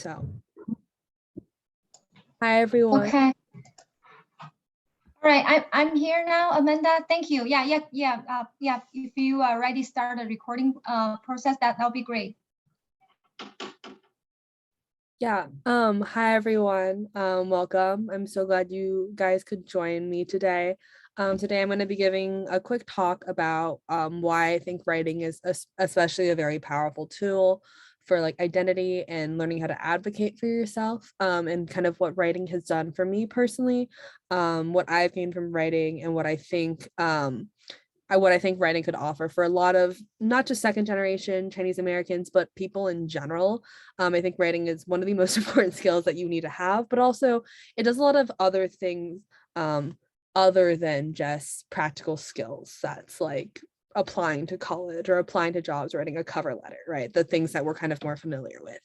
So, hi everyone. Okay. All right, I'm here now, Amanda. Thank you. Yeah. If you already started the recording process, that'll be great. Yeah. Hi everyone. Welcome. I'm so glad you guys could join me today. Today I'm going to be giving a quick talk about why I think writing is especially a very powerful tool for like identity and learning how to advocate for yourself, and kind of what writing has done for me personally, what I've gained from writing, and what I think writing could offer for a lot of not just second generation Chinese Americans, but people in general. I think writing is one of the most important skills that you need to have, but also it does a lot of other things other than just practical skills. That's like applying to college or applying to jobs, writing a cover letter, right? The things that we're kind of more familiar with.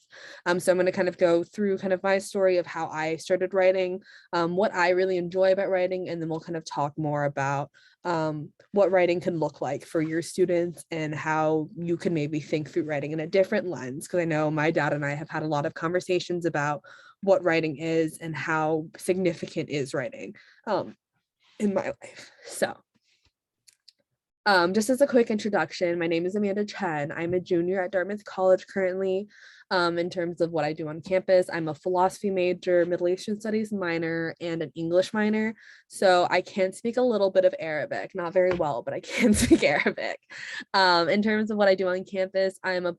So I'm going to kind of go through kind of my story of how I started writing, what I really enjoy about writing, and then we'll kind of talk more about what writing can look like for your students and how you can maybe think through writing in a different lens. Because I know my dad and I have had a lot of conversations about what writing is and how significant is writing in my life. So just as a quick introduction, my name is Amanda Chen. I'm a junior at Dartmouth College currently. In terms of what I do on campus, I'm a philosophy major, Middle Eastern Studies minor, and an English minor. So I can speak a little bit of Arabic, not very well, but I can speak Arabic. In terms of what I do on campus, I'm in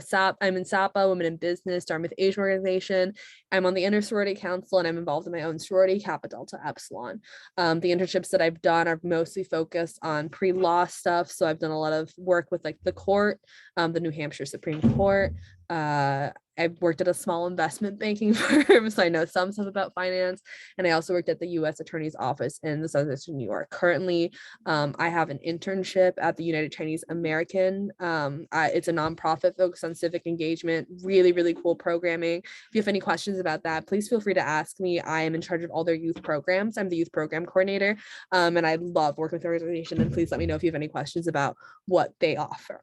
SAPA, Women in Business, Dartmouth Asian Organization. I'm on the Inter Sorority Council, and I'm involved in my own sorority, Kappa Delta Epsilon. The internships that I've done are mostly focused on pre-law stuff. So I've done a lot of work with like the court, the New Hampshire Supreme Court. I've worked at a small investment banking firm, so I know some stuff about finance. And I also worked at the U.S. Attorney's Office in the Southern District of New York. Currently, I have an internship at the United Chinese American. It's a nonprofit focused on civic engagement, really, really cool programming. If you have any questions about that, please feel free to ask me. I am in charge of all their youth programs. I'm the youth program coordinator, and I love working with the organization. And please let me know if you have any questions about what they offer.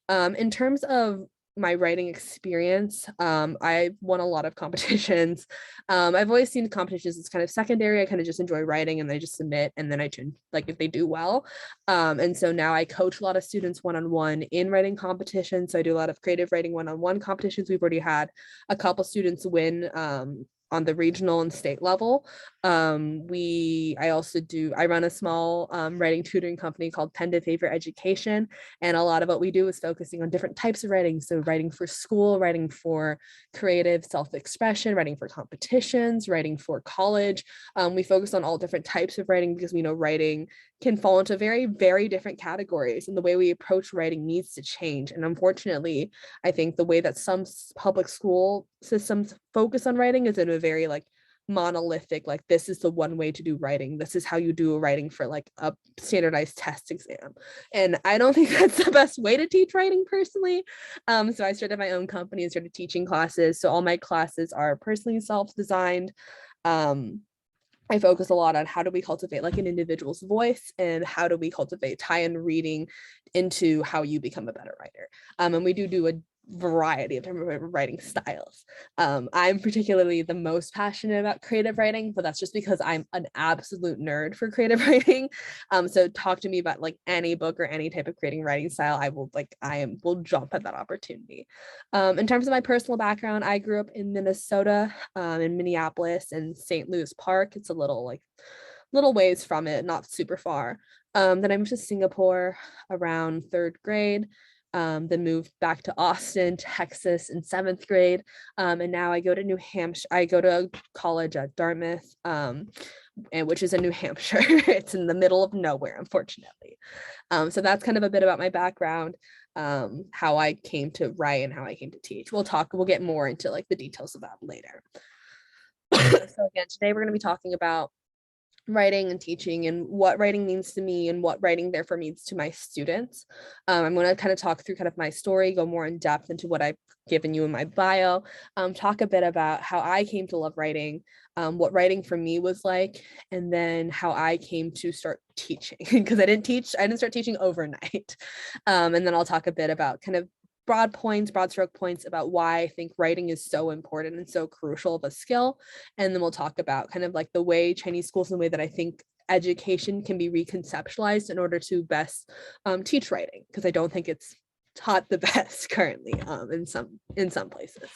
In terms of my writing experience, I won a lot of competitions. I've always seen competitions as kind of secondary. I kind of just enjoy writing and I just submit, and then I turn like if they do well. And so now I coach a lot of students one-on-one in writing competitions. So I do a lot of creative writing one-on-one competitions. We've already had a couple students win on the regional and state level. I run a small writing tutoring company called Pen to Favor Education, and a lot of what we do is focusing on different types of writing. So writing for school, writing for creative self-expression, writing for competitions, writing for college. We focus on all different types of writing because we know writing can fall into very, very different categories, and the way we approach writing needs to change. And unfortunately, I think the way that some public school systems focus on writing is in a very like monolithic, like this is the one way to do writing, this is how you do writing for like a standardized test exam. And I don't think that's the best way to teach writing personally. So I started my own company and started teaching classes. So all my classes are personally self-designed. I focus a lot on how do we cultivate like an individual's voice and how do we cultivate tie-in reading into how you become a better writer. And we do a variety of different writing styles. I'm particularly the most passionate about creative writing, but that's just because I'm an absolute nerd for creative writing. So talk to me about like any book or any type of creating writing style. Will jump at that opportunity. In terms of my personal background, I grew up in Minnesota, in Minneapolis and St. Louis Park. It's a little ways from it, not super far. Then I moved to Singapore around third grade. Then moved back to Austin, Texas in seventh grade. And now I go to New Hampshire. I go to college at Dartmouth, which is in New Hampshire. It's in the middle of nowhere, unfortunately. So that's kind of a bit about my background, how I came to write and how I came to teach. We'll get more into like the details of that later. So again, today we're going to be talking about writing and teaching and what writing means to me and what writing therefore means to my students. I'm going to kind of talk through kind of my story, go more in depth into what I've given you in my bio, talk a bit about how I came to love writing, what writing for me was like, and then how I came to start teaching because I didn't start teaching overnight. And then I'll talk a bit about kind of broad points, broad stroke points about why I think writing is so important and so crucial of a skill. And then we'll talk about kind of like the way Chinese schools and the way that I think education can be reconceptualized in order to best teach writing, because I don't think it's taught the best currently in some places.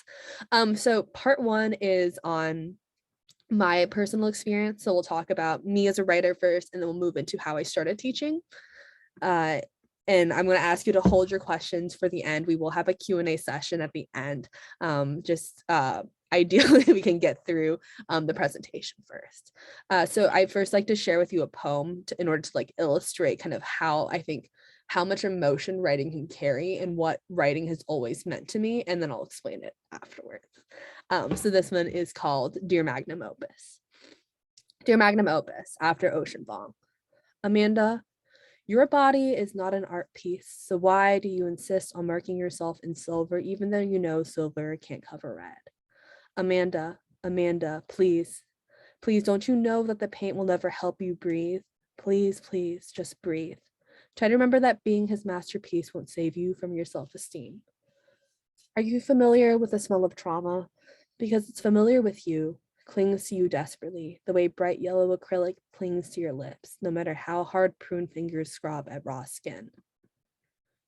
So part one is on my personal experience. So we'll talk about me as a writer first, and then we'll move into how I started teaching. And I'm going to ask you to hold your questions for the end. We will have a Q&A session at the end. Ideally, we can get through the presentation first. So I'd first like to share with you a poem in order to like illustrate kind of how I think how much emotion writing can carry and what writing has always meant to me. And then I'll explain it afterwards. So this one is called Dear Magnum Opus. Dear Magnum Opus, after Ocean Vuong. Amanda, your body is not an art piece, so why do you insist on marking yourself in silver even though you know silver can't cover red? Amanda, please, please, don't you know that the paint will never help you breathe? Please, please, just breathe. Try to remember that being his masterpiece won't save you from your self-esteem. Are you familiar with the smell of trauma? Because it's familiar with you, clings to you desperately, the way bright yellow acrylic clings to your lips, no matter how hard prune fingers scrub at raw skin.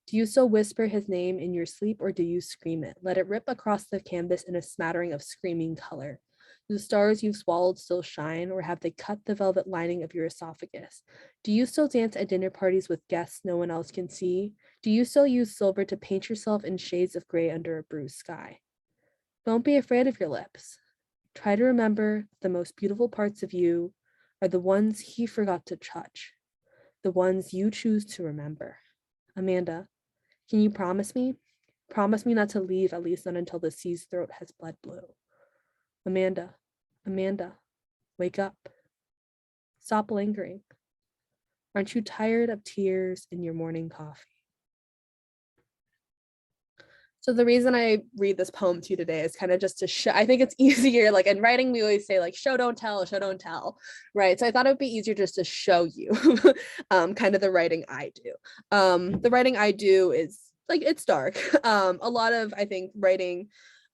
Do you still whisper his name in your sleep, or do you scream it? Let it rip across the canvas in a smattering of screaming color. Do the stars you've swallowed still shine, or have they cut the velvet lining of your esophagus? Do you still dance at dinner parties with guests no one else can see? Do you still use silver to paint yourself in shades of gray under a bruised sky? Don't be afraid of your lips. Try to remember the most beautiful parts of you are the ones he forgot to touch, the ones you choose to remember. Amanda, can you promise me? Promise me not to leave, at least not until the sea's throat has bled blue. Amanda, wake up. Stop lingering. Aren't you tired of tears in your morning coffee? So the reason I read this poem to you today is kind of just to show, I think it's easier, like in writing, we always say like, show, don't tell, right? So I thought it'd be easier just to show you kind of the writing I do. The writing I do is like, it's dark. A lot of, I think, writing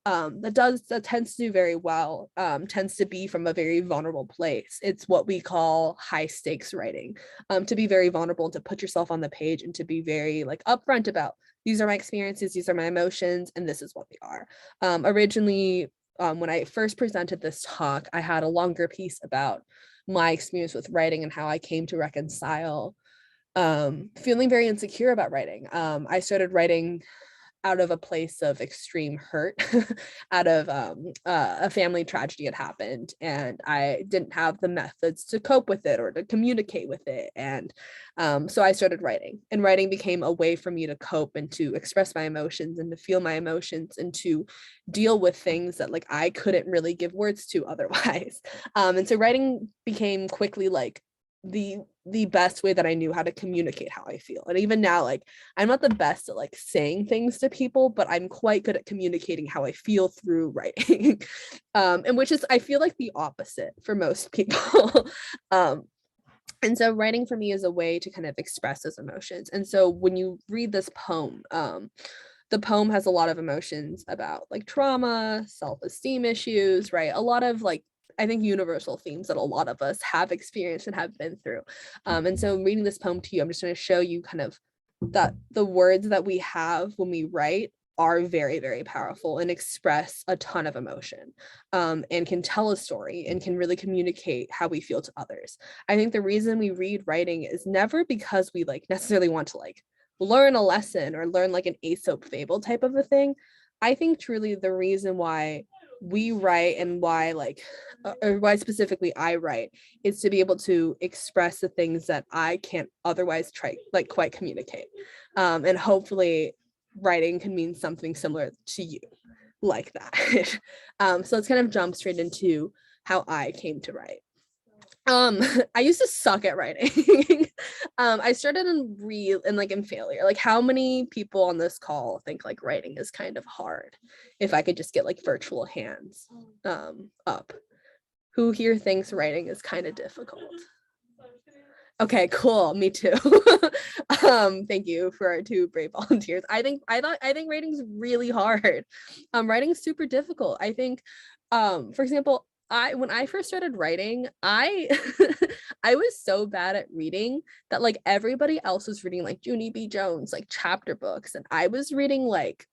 that tends to do very well, tends to be from a very vulnerable place. It's what we call high stakes writing, to be very vulnerable and to put yourself on the page and to be very like upfront about these are my experiences, these are my emotions, and this is what they are. Originally, when I first presented this talk, I had a longer piece about my experience with writing and how I came to reconcile feeling very insecure about writing. I started writing out of a place of extreme hurt, out of a family tragedy had happened, and I didn't have the methods to cope with it or to communicate with it. And so I started writing, and writing became a way for me to cope and to express my emotions and to feel my emotions and to deal with things that like I couldn't really give words to otherwise. And so writing became quickly like the best way that I knew how to communicate how I feel. And even now, like I'm not the best at like saying things to people, but I'm quite good at communicating how I feel through writing. And which is, I feel like the opposite for most people. And so writing for me is a way to kind of express those emotions. And so when you read this poem, the poem has a lot of emotions about like trauma, self-esteem issues, right? A lot of like I think universal themes that a lot of us have experienced and have been through. And so reading this poem to you, I'm just going to show you kind of that the words that we have when we write are very, very powerful and express a ton of emotion, and can tell a story and can really communicate how we feel to others. I think the reason we read writing is never because we like necessarily want to like learn a lesson or learn like an Aesop fable type of a thing. I think truly the reason why we write and why like or why specifically I write is to be able to express the things that I can't otherwise try like quite communicate, and hopefully writing can mean something similar to you like that. So let's kind of jump straight into how I came to write. I used to suck at writing. I started in failure. Like how many people on this call think like writing is kind of hard? If I could just get like virtual hands up. Who here thinks writing is kind of difficult? Okay, cool. Me too. Thank you for our two brave volunteers. I think writing's really hard. Writing's super difficult. I think, for example, I when I first started writing, I I was so bad at reading that like everybody else was reading like Junie B. Jones, like chapter books, and I was reading like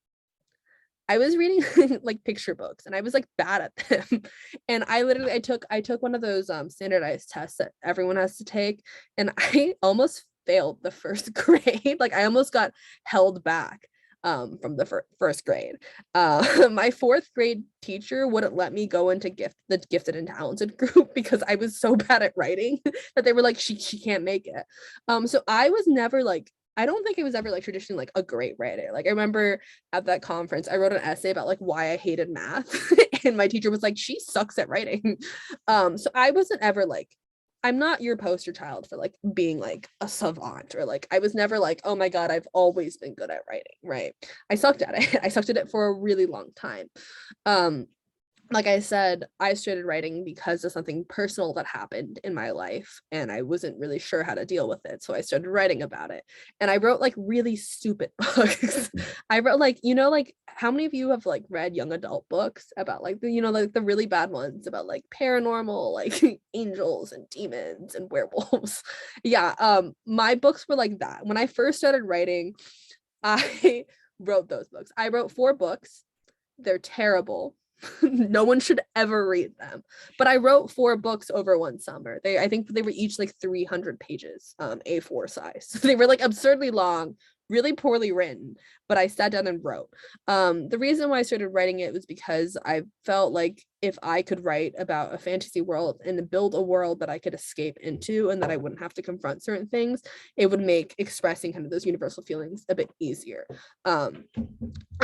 picture books and I was like bad at them. And I took one of those standardized tests that everyone has to take and I almost failed the first grade. Like I almost got held back from the first grade. My fourth grade teacher wouldn't let me go into the gifted and talented group because I was so bad at writing that they were like she can't make it. So I was never like I don't think I was ever like traditionally like a great writer. Like I remember at that conference, I wrote an essay about like why I hated math, and my teacher was like, "She sucks at writing." So I wasn't ever like, I'm not your poster child for like being like a savant or like I was never like, "Oh my God, I've always been good at writing." Right? I sucked at it. I sucked at it for a really long time. Um, like I said, I started writing because of something personal that happened in my life and I wasn't really sure how to deal with it. So I started writing about it. And I wrote like really stupid books. I wrote like, like how many of you have like read young adult books about like like the really bad ones about like paranormal, like angels and demons and werewolves. Yeah, my books were like that. When I first started writing, I wrote those books. I wrote 4 books. They're terrible. No one should ever read them. But I wrote 4 books over one summer. I think they were each like 300 pages, A4 size. So they were like absurdly long, really poorly written, but I sat down and wrote. The reason why I started writing it was because I felt like if I could write about a fantasy world and build a world that I could escape into and that I wouldn't have to confront certain things, it would make expressing kind of those universal feelings a bit easier. And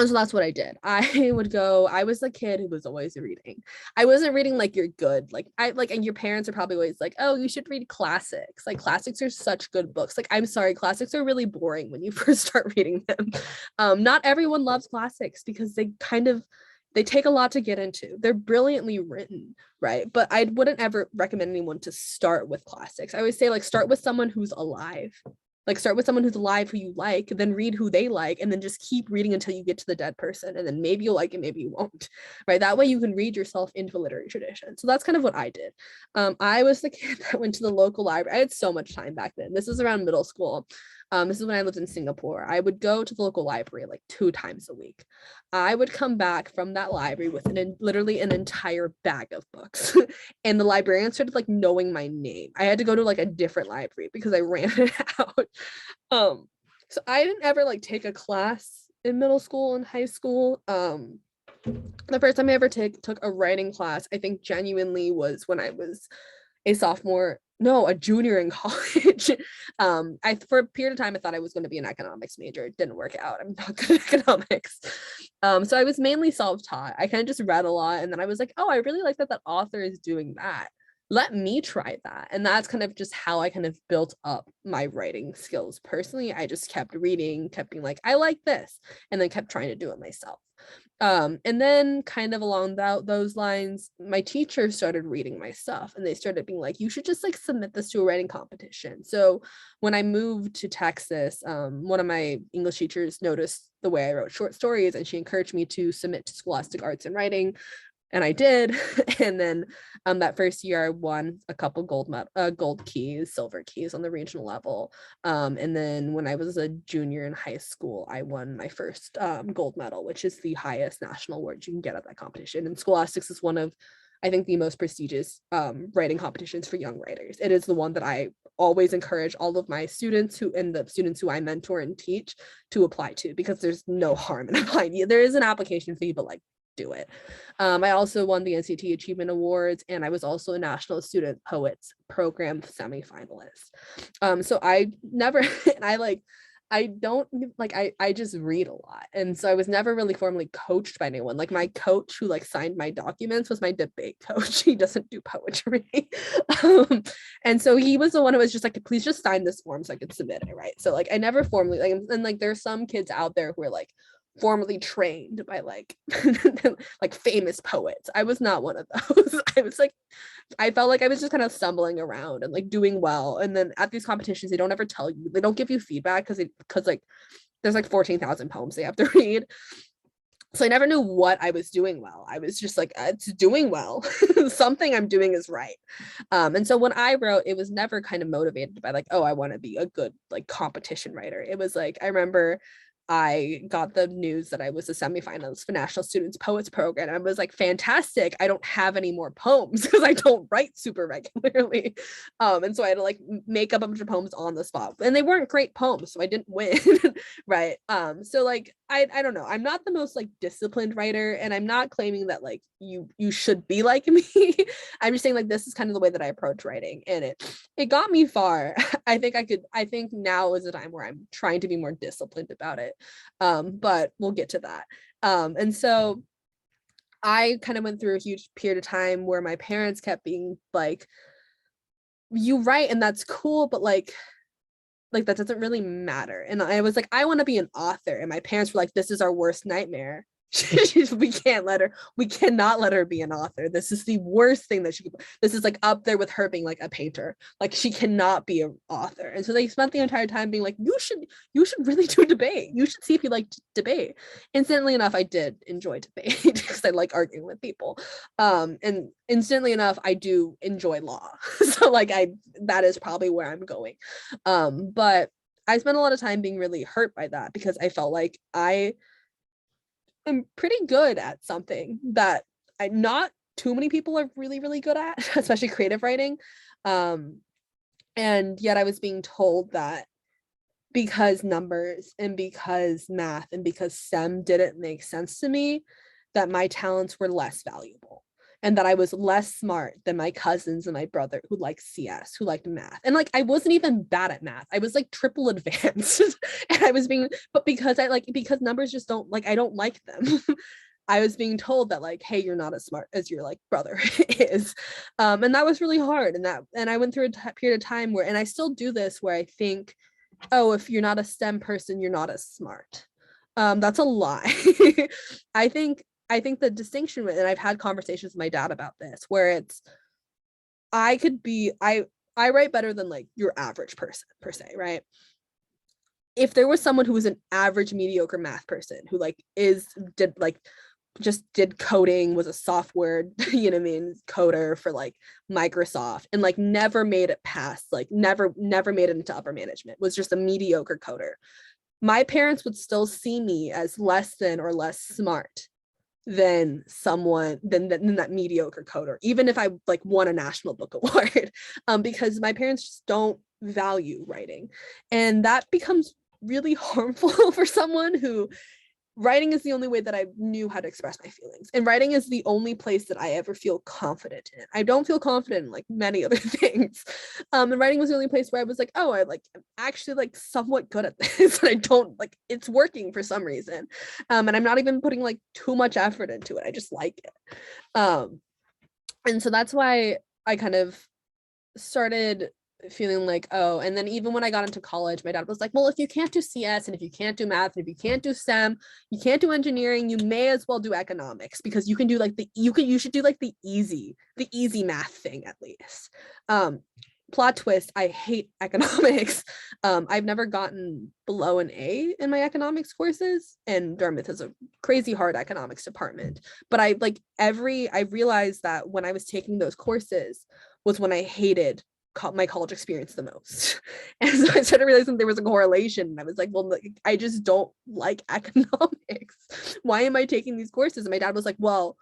so that's what I did. I was the kid who was always reading. I wasn't reading like you're good. And your parents are probably always like, oh, you should read classics. Like classics are such good books. Like, I'm sorry, classics are really boring when you first start reading them. Not everyone loves classics because they take a lot to get into. They're brilliantly written, right? But I wouldn't ever recommend anyone to start with classics. I always say like start with someone who's alive. Like start with someone who's alive who you like, then read who they like, and then just keep reading until you get to the dead person, and then maybe you'll like it, maybe you won't, right? That way you can read yourself into a literary tradition. So that's kind of what I did. I was the kid that went to the local library. I had so much time back then. This was around middle school. This is when I lived in Singapore. I would go to the local library like 2 times a week. I would come back from that library with literally an entire bag of books. And the librarian started like knowing my name. I had to go to like a different library because I ran it out. So I didn't ever like take a class in middle school and high school. The first time I ever took a writing class, I think genuinely was when I was a sophomore, no, a junior in college. I for a period of time I thought I was going to be an economics major. It didn't work out. I'm not good at economics. So I was mainly self-taught. I kind of just read a lot, and then I was like, oh, I really like that that author is doing that. Let me try that. And that's kind of just how I kind of built up my writing skills personally. I just kept reading, kept being like, I like this, and then kept trying to do it myself. And then kind of along those lines, my teacher started reading my stuff and they started being like, you should just like submit this to a writing competition. So when I moved to Texas, one of my English teachers noticed the way I wrote short stories and she encouraged me to submit to Scholastic Arts and Writing. And I did. And then that first year I won a couple gold keys, silver keys on the regional level. And then when I was a junior in high school, I won my first gold medal, which is the highest national award you can get at that competition. And Scholastics is one of, I think, the most prestigious writing competitions for young writers. It is the one that I always encourage all of my students and the students who I mentor and teach to apply to, because there's no harm in applying. There is an application fee, but like, do it. I also won the NCT Achievement Awards, and I was also a National Student Poets Program semifinalist. So I never, and I don't like, I just read a lot. And so I was never really formally coached by anyone. Like my coach who like signed my documents was my debate coach. He doesn't do poetry. And so he was the one who was just like, please just sign this form so I could submit it. Right. So like, I never formally like, and like, there's some kids out there who are like formally trained by like like famous poets. I was not one of those. I was like, I felt like I was just kind of stumbling around and like doing well. And then at these competitions, they don't ever tell you, they don't give you feedback because like there's like 14,000 poems they have to read. So I never knew what I was doing well. I was just like, it's doing well. Something I'm doing is right. And so when I wrote, it was never kind of motivated by like, oh, I want to be a good like competition writer. It was like, I remember I got the news that I was a semifinalist for National Students Poets Program. And I was like, fantastic. I don't have any more poems because I don't write super regularly. And so I had to like make up a bunch of poems on the spot. And they weren't great poems, so I didn't win. Right. So like I don't know. I'm not the most like disciplined writer, and I'm not claiming that like you should be like me. I'm just saying like this is kind of the way that I approach writing, and it got me far. I think now is the time where I'm trying to be more disciplined about it. But we'll get to that. And so I kind of went through a huge period of time where my parents kept being like, you write and that's cool, but like that doesn't really matter. And I was like, I want to be an author. And my parents were like, this is our worst nightmare. we cannot let her be an author. This is the worst thing that she could. This is like up there with her being like a painter. Like she cannot be an author. And so they spent the entire time being like, you should really do debate. You should see if you like debate. Incidentally enough, I did enjoy debate because I like arguing with people. And incidentally enough, I do enjoy law. So like that is probably where I'm going. But I spent a lot of time being really hurt by that because I felt like I'm pretty good at something that not too many people are really, really good at, especially creative writing. And yet I was being told that because numbers and because math and because STEM didn't make sense to me, that my talents were less valuable and that I was less smart than my cousins and my brother who liked CS, who liked math. And like, I wasn't even bad at math. I was like triple advanced and I was but because because numbers just don't like, I don't like them. I was being told that like, hey, you're not as smart as your like brother is. And that was really hard. And I went through a period of time where, and I still do this where I think, oh, if you're not a STEM person, you're not as smart. That's a lie. I think the distinction, and I've had conversations with my dad about this, where it's I write better than like your average person per se, right? If there was someone who was an average mediocre math person who like just did coding, was a software, you know what I mean, coder for like Microsoft, and like never made it past, like never made it into upper management, was just a mediocre coder, my parents would still see me as less than or less smart than that mediocre coder, even if I like won a national book award, because my parents just don't value writing. And that becomes really harmful for someone who writing is the only way that I knew how to express my feelings. And writing is the only place that I ever feel confident in. I don't feel confident in like many other things. And writing was the only place where I was like, oh, I like am actually like somewhat good at this. And I don't like, it's working for some reason. And I'm not even putting like too much effort into it. I just like it. And so that's why I kind of started feeling like, oh, and then even when I got into college, my dad was like, well, if you can't do CS and if you can't do math and if you can't do STEM, you can't do engineering, you may as well do economics, because you can do like you should do like the easy math thing at least. Plot twist, I hate economics. I've never gotten below an A in my economics courses, and Dartmouth has a crazy hard economics department. But I realized that when I was taking those courses was when I hated my college experience the most. And so I started realizing there was a correlation, and I was like, well, I just don't like economics. Why am I taking these courses? And my dad was like, well,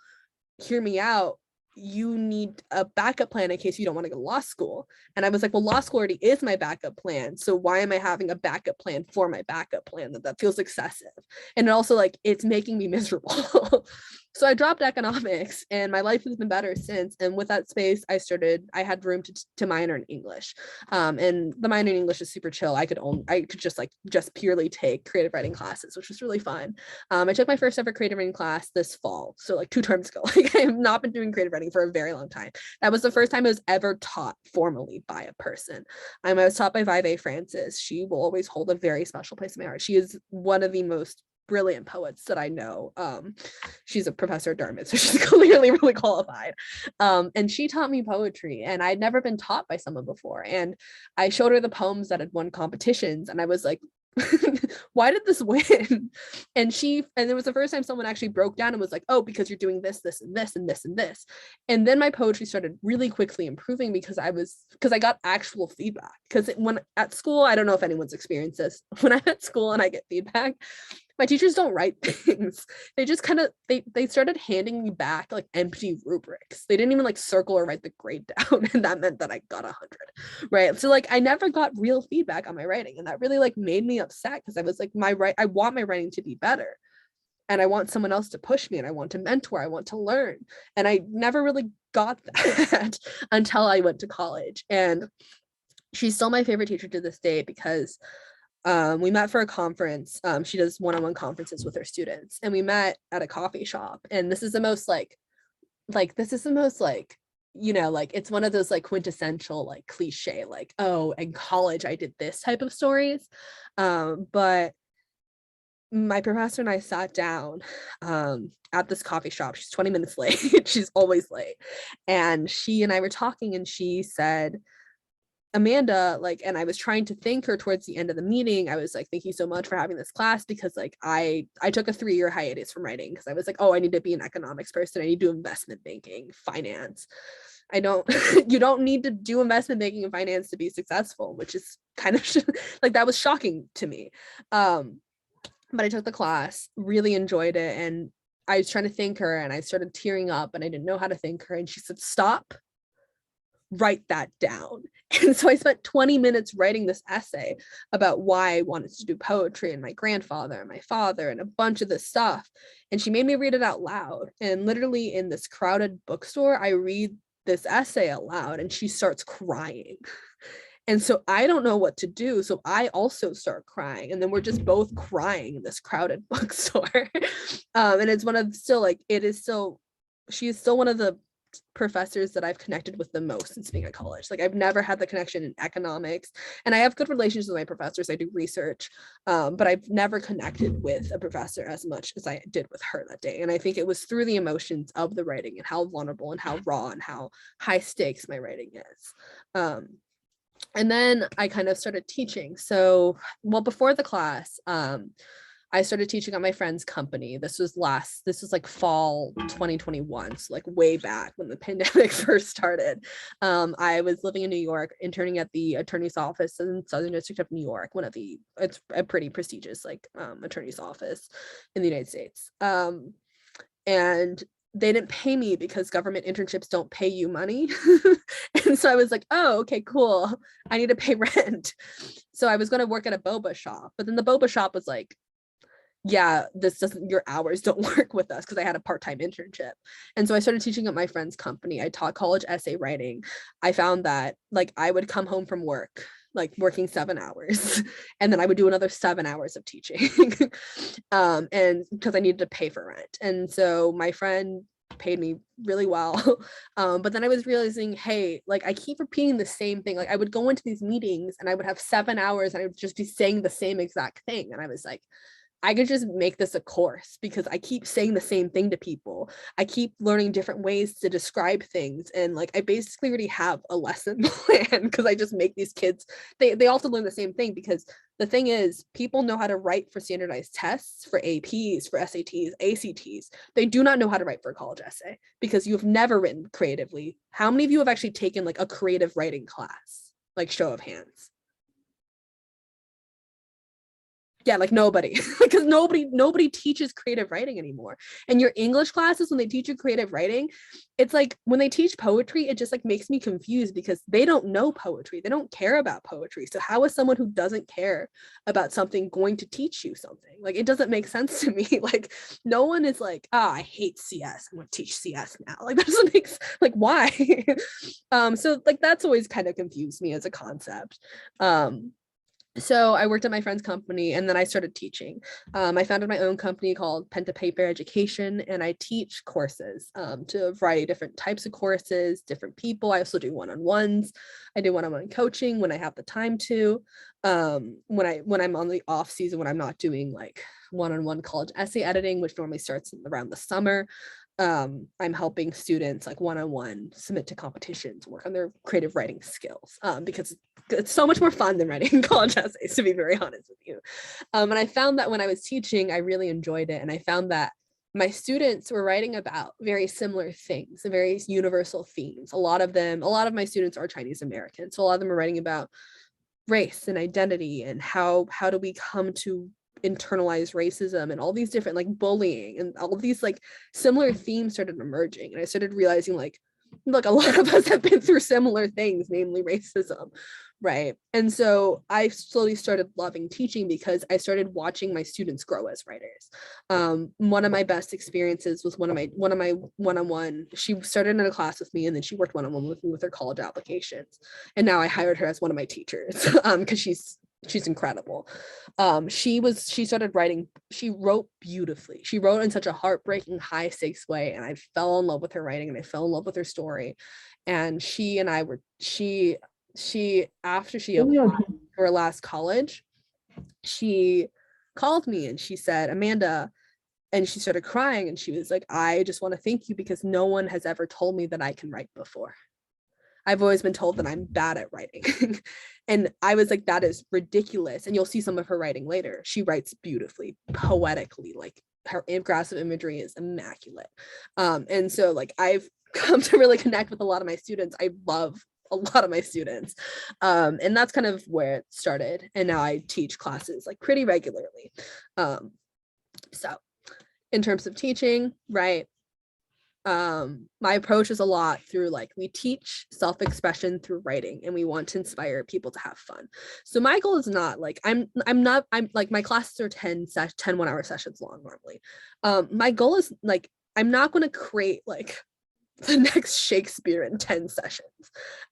hear me out, you need a backup plan in case you don't want to go to law school. And I was like, well, law school already is my backup plan, so why am I having a backup plan for my backup plan? That feels excessive. And also like it's making me miserable. So I dropped economics, and my life has been better since. And with that space, I had room to minor in English. And the minor in English is super chill. I could just purely take creative writing classes, which was really fun. I took my first ever creative writing class this fall, so like 2 terms ago. Like I have not been doing creative writing for a very long time. That was the first time I was ever taught formally by a person. I was taught by Vive Francis. She will always hold a very special place in my heart. She is one of the most brilliant poets that I know. She's a professor at Dartmouth, so she's clearly really qualified. And she taught me poetry, and I'd never been taught by someone before. And I showed her the poems that had won competitions, and I was like, why did this win? And it was the first time someone actually broke down and was like, oh, because you're doing this, this, and this, and this, and this. And then my poetry started really quickly improving because I got actual feedback. Because when at school, I don't know if anyone's experienced this, when I'm at school and I get feedback, my teachers don't write things. They just kind of, they started handing me back like empty rubrics. They didn't even like circle or write the grade down. And that meant that I got 100, right? So like, I never got real feedback on my writing. And that really like made me upset because I was like, I want my writing to be better. And I want someone else to push me, and I want to mentor, I want to learn. And I never really got that until I went to college. And she's still my favorite teacher to this day because we met for a conference. She does one-on-one conferences with her students, and we met at a coffee shop. And this is the most like it's one of those like quintessential like cliche like, oh, in college I did this type of stories. But my professor and I sat down at this coffee shop. She's 20 minutes late. She's always late. And she and I were talking, and she said, Amanda, like, and I was trying to thank her towards the end of the meeting. I was like, thank you so much for having this class, because like I took a 3-year hiatus from writing because I was like, oh, I need to be an economics person. I need to do investment banking, finance. You don't need to do investment banking and finance to be successful, which is kind of like, that was shocking to me. But I took the class, really enjoyed it. And I was trying to thank her, and I started tearing up, and I didn't know how to thank her. And she said, stop, write that down. And so I spent 20 minutes writing this essay about why I wanted to do poetry, and my grandfather and my father and a bunch of this stuff. And she made me read it out loud. And literally in this crowded bookstore, I read this essay out loud, and she starts crying. And so I don't know what to do. So I also start crying. And then we're just both crying in this crowded bookstore. And it's she is still one of the professors that I've connected with the most since being at college. Like, I've never had the connection in economics, and I have good relations with my professors. I do research, but I've never connected with a professor as much as I did with her that day. And I think it was through the emotions of the writing and how vulnerable and how raw and how high stakes my writing is. And then I kind of started teaching. So, well, before the class, I started teaching at my friend's company. This was like fall 2021, so like way back when the pandemic first started. I was living in New York, interning at the attorney's office in Southern District of New York, it's a pretty prestigious like attorney's office in the United States. And they didn't pay me because government internships don't pay you money. And so I was like, oh, okay, cool. I need to pay rent. So I was going to work at a boba shop, but then the boba shop was like, yeah, your hours don't work with us, because I had a part-time internship. And so I started teaching at my friend's company. I taught college essay writing. I found that like I would come home from work, like working 7 hours, and then I would do another 7 hours of teaching. And because I needed to pay for rent. And so my friend paid me really well. But then I was realizing, hey, like I keep repeating the same thing. Like I would go into these meetings and I would have 7 hours and I would just be saying the same exact thing. And I was like, I could just make this a course, because I keep saying the same thing to people. I keep learning different ways to describe things. And like, I basically already have a lesson plan, because I just make these kids, they also learn the same thing, because the thing is, people know how to write for standardized tests, for APs, for SATs, ACTs. They do not know how to write for a college essay, because you have never written creatively. How many of you have actually taken like a creative writing class? Like, show of hands. Yeah, like nobody, because nobody teaches creative writing anymore. And your English classes, when they teach you creative writing, it's like when they teach poetry, it just like makes me confused, because they don't know poetry. They don't care about poetry. So how is someone who doesn't care about something going to teach you something? Like, it doesn't make sense to me. Like, no one is like, I hate CS, I'm going to teach CS now. Like, that doesn't make like, why? So like, that's always kind of confused me as a concept. So I worked at my friend's company and then I started teaching. I founded my own company called Pen to Paper Education, and I teach courses to a variety of different types of courses, different people. I also do one-on-ones. I do one-on-one coaching when I have the time to. When I'm on the off season, when I'm not doing like one-on-one college essay editing, which normally starts around the summer. I'm helping students like one-on-one submit to competitions, work on their creative writing skills, because it's so much more fun than writing college essays, to be very honest with you. And I found that when I was teaching, I really enjoyed it. And I found that my students were writing about very similar things, very universal themes. A lot of my students are Chinese American. So a lot of them are writing about race and identity and how do we come to internalize racism and all these different like bullying and all of these like similar themes started emerging. And I started realizing like, look, a lot of us have been through similar things, namely racism, right? And so I slowly started loving teaching because I started watching my students grow as writers. One of my best experiences was one of my one-on-one. She started in a class with me, and then she worked one-on-one with me with her college applications, and now I hired her as one of my teachers because she's incredible. She started writing. She wrote beautifully. She wrote in such a heartbreaking, high stakes way, and I fell in love with her writing, and I fell in love with her story. And she after she applied to her last college, she called me and she said, Amanda, and she started crying and she was like, I just want to thank you because no one has ever told me that I can write before. I've always been told that I'm bad at writing. And I was like, that is ridiculous. And you'll see some of her writing later. She writes beautifully, poetically, like her grasp of imagery is immaculate. And so like I've come to really connect with a lot of my students. I love a lot of my students. And that's kind of where it started. And now I teach classes like pretty regularly. So in terms of teaching, right? My approach is a lot through like we teach self-expression through writing and we want to inspire people to have fun. So my goal is not like I'm like my classes are 10 1-hour sessions long normally. My goal is like I'm not going to create like the next Shakespeare in 10 sessions.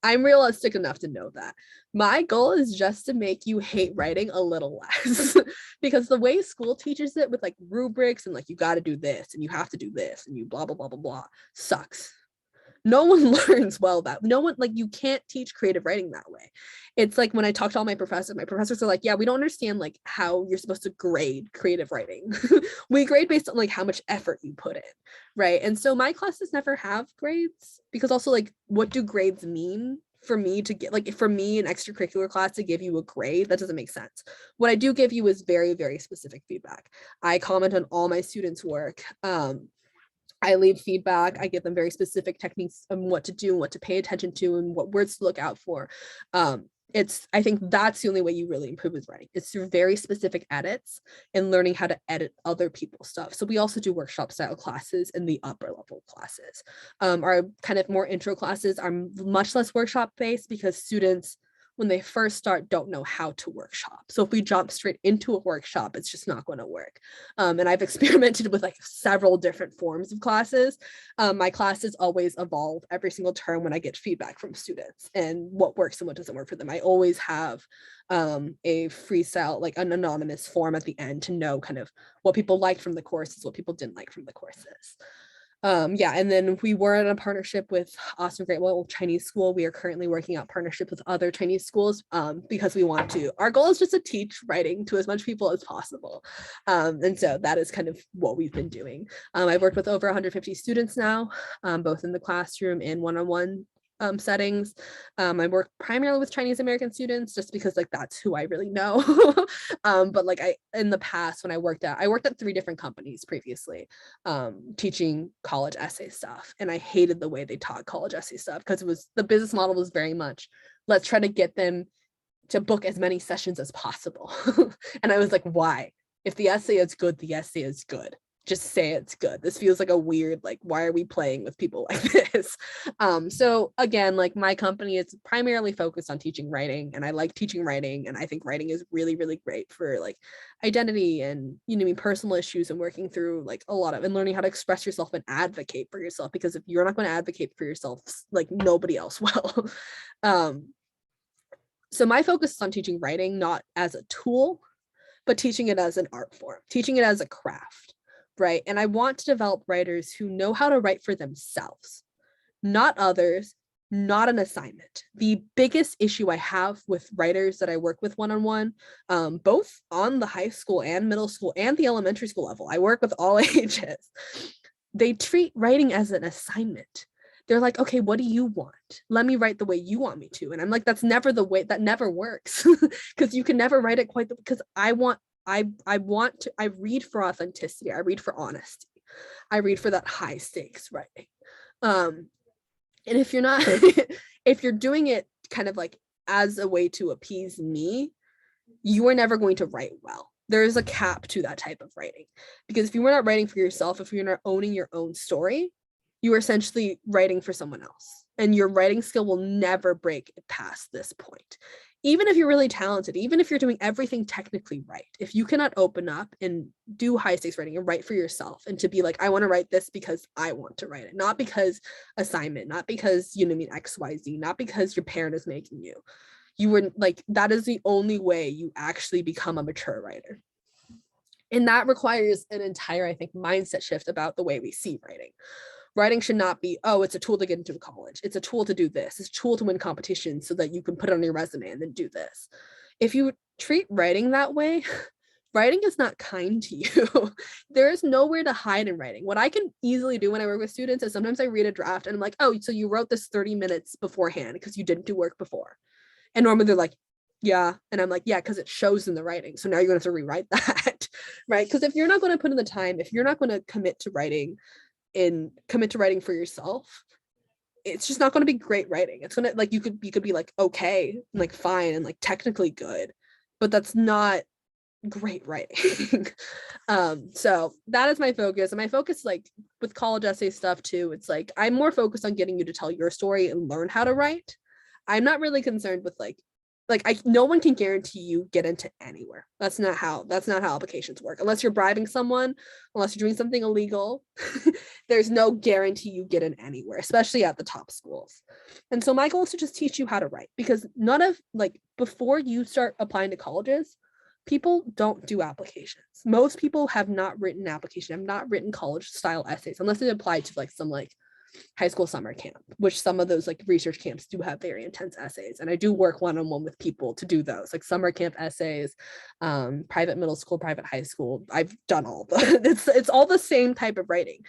I'm realistic enough to know that. My goal is just to make you hate writing a little less because the way school teaches it with like rubrics and like you got to do this and you have to do this and you blah blah blah blah blah sucks. No one learns well that no one like you can't teach creative writing that way. It's like when I talk to all my professors are like, yeah, we don't understand like how you're supposed to grade creative writing. We grade based on like how much effort you put in, right? And so my classes never have grades because also like what do grades mean for me to get like for me an extracurricular class to give you a grade? That doesn't make sense. What I do give you is very very specific feedback. I comment on all my students' work. I leave feedback. I give them very specific techniques on what to do, what to pay attention to, and what words to look out for. I think that's the only way you really improve with writing. It's through very specific edits and learning how to edit other people's stuff. So we also do workshop style classes in the upper level classes. Our kind of more intro classes are much less workshop based because students when they first start don't know how to workshop. So if we jump straight into a workshop, it's just not going to work. And I've experimented with like several different forms of classes. My classes always evolve every single term when I get feedback from students and what works and what doesn't work for them. I always have a freestyle, like an anonymous form at the end to know kind of what people liked from the courses, what people didn't like from the courses. Yeah, and then we were in a partnership with Awesome Great Wall Chinese School. We are currently working out partnership with other Chinese schools because we want to. Our goal is just to teach writing to as much people as possible. And so that is kind of what we've been doing. I've worked with over 150 students now, both in the classroom and one-on-one settings. I work primarily with Chinese American students just because like that's who I really know. But like in the past when I worked at 3 different companies previously, teaching college essay stuff. And I hated the way they taught college essay stuff because the business model was very much, let's try to get them to book as many sessions as possible. And I was like, why? If the essay is good, the essay is good. Just say it's good. This feels like a weird, like, why are we playing with people like this? So again, like my company is primarily focused on teaching writing and I like teaching writing. And I think writing is really, really great for like identity and, personal issues and working through like a lot of and learning how to express yourself and advocate for yourself. Because if you're not going to advocate for yourself, like nobody else will. So my focus is on teaching writing, not as a tool, but teaching it as an art form, teaching it as a craft, right? And I want to develop writers who know how to write for themselves, not others, not an assignment. The biggest issue I have with writers that I work with one-on-one, both on the high school and middle school and the elementary school level, I work with all ages. They treat writing as an assignment. They're like, okay, what do you want? Let me write the way you want me to. And I'm like, that's never the way, that never works. Because you can never write it quite because I read for authenticity. I read for honesty. I read for that high stakes writing. And if you're not, if you're doing it kind of like as a way to appease me, you are never going to write well. There's a cap to that type of writing, because if you were not writing for yourself, if you're not owning your own story, you are essentially writing for someone else, and your writing skill will never break past this point. Even if you're really talented, even if you're doing everything technically right, if you cannot open up and do high stakes writing and write for yourself, and to be like, I want to write this because I want to write it, not because assignment, not because, you know, I mean, XYZ, not because your parent is making you. You were like, that is the only way you actually become a mature writer. And that requires an entire, I think, mindset shift about the way we see writing. Writing should not be, oh, it's a tool to get into college. It's a tool to do this. It's a tool to win competitions so that you can put it on your resume and then do this. If you treat writing that way, writing is not kind to you. There is nowhere to hide in writing. What I can easily do when I work with students is sometimes I read a draft and I'm like, oh, so you wrote this 30 minutes beforehand because you didn't do work before. And normally they're like, yeah. And I'm like, yeah, because it shows in the writing. So now you're going to have to rewrite that, right? Because if you're not going to put in the time, if you're not going to commit to writing for yourself, it's just not going to be great writing. It's going to, like, you could be like, okay, like fine, and like technically good, but that's not great writing. So that is my focus. And my focus, like with college essay stuff too, it's like, I'm more focused on getting you to tell your story and learn how to write. I'm not really concerned with no one can guarantee you get into anywhere. That's not how applications work. Unless you're bribing someone, unless you're doing something illegal, there's no guarantee you get in anywhere, especially at the top schools. And so my goal is to just teach you how to write, because before you start applying to colleges, people don't do applications. Most people have not written college style essays unless they apply to some high school summer camp, which some of those research camps do have very intense essays. And I do work one-on-one with people to do those, like summer camp essays, private middle school, private high school. I've done all the, it's all the same type of writing.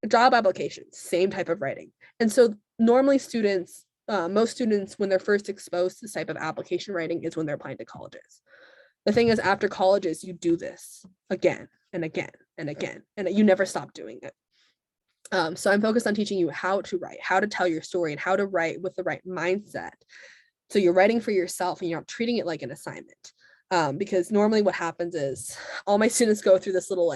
Job applications, same type of writing. And so normally most students, when they're first exposed to this type of application writing is when they're applying to colleges. The thing is, after colleges, you do this again and again and again, and you never stop doing it. So I'm focused on teaching you how to write, how to tell your story, and how to write with the right mindset. So you're writing for yourself and you're not treating it like an assignment. Because normally what happens is all my students go through this little,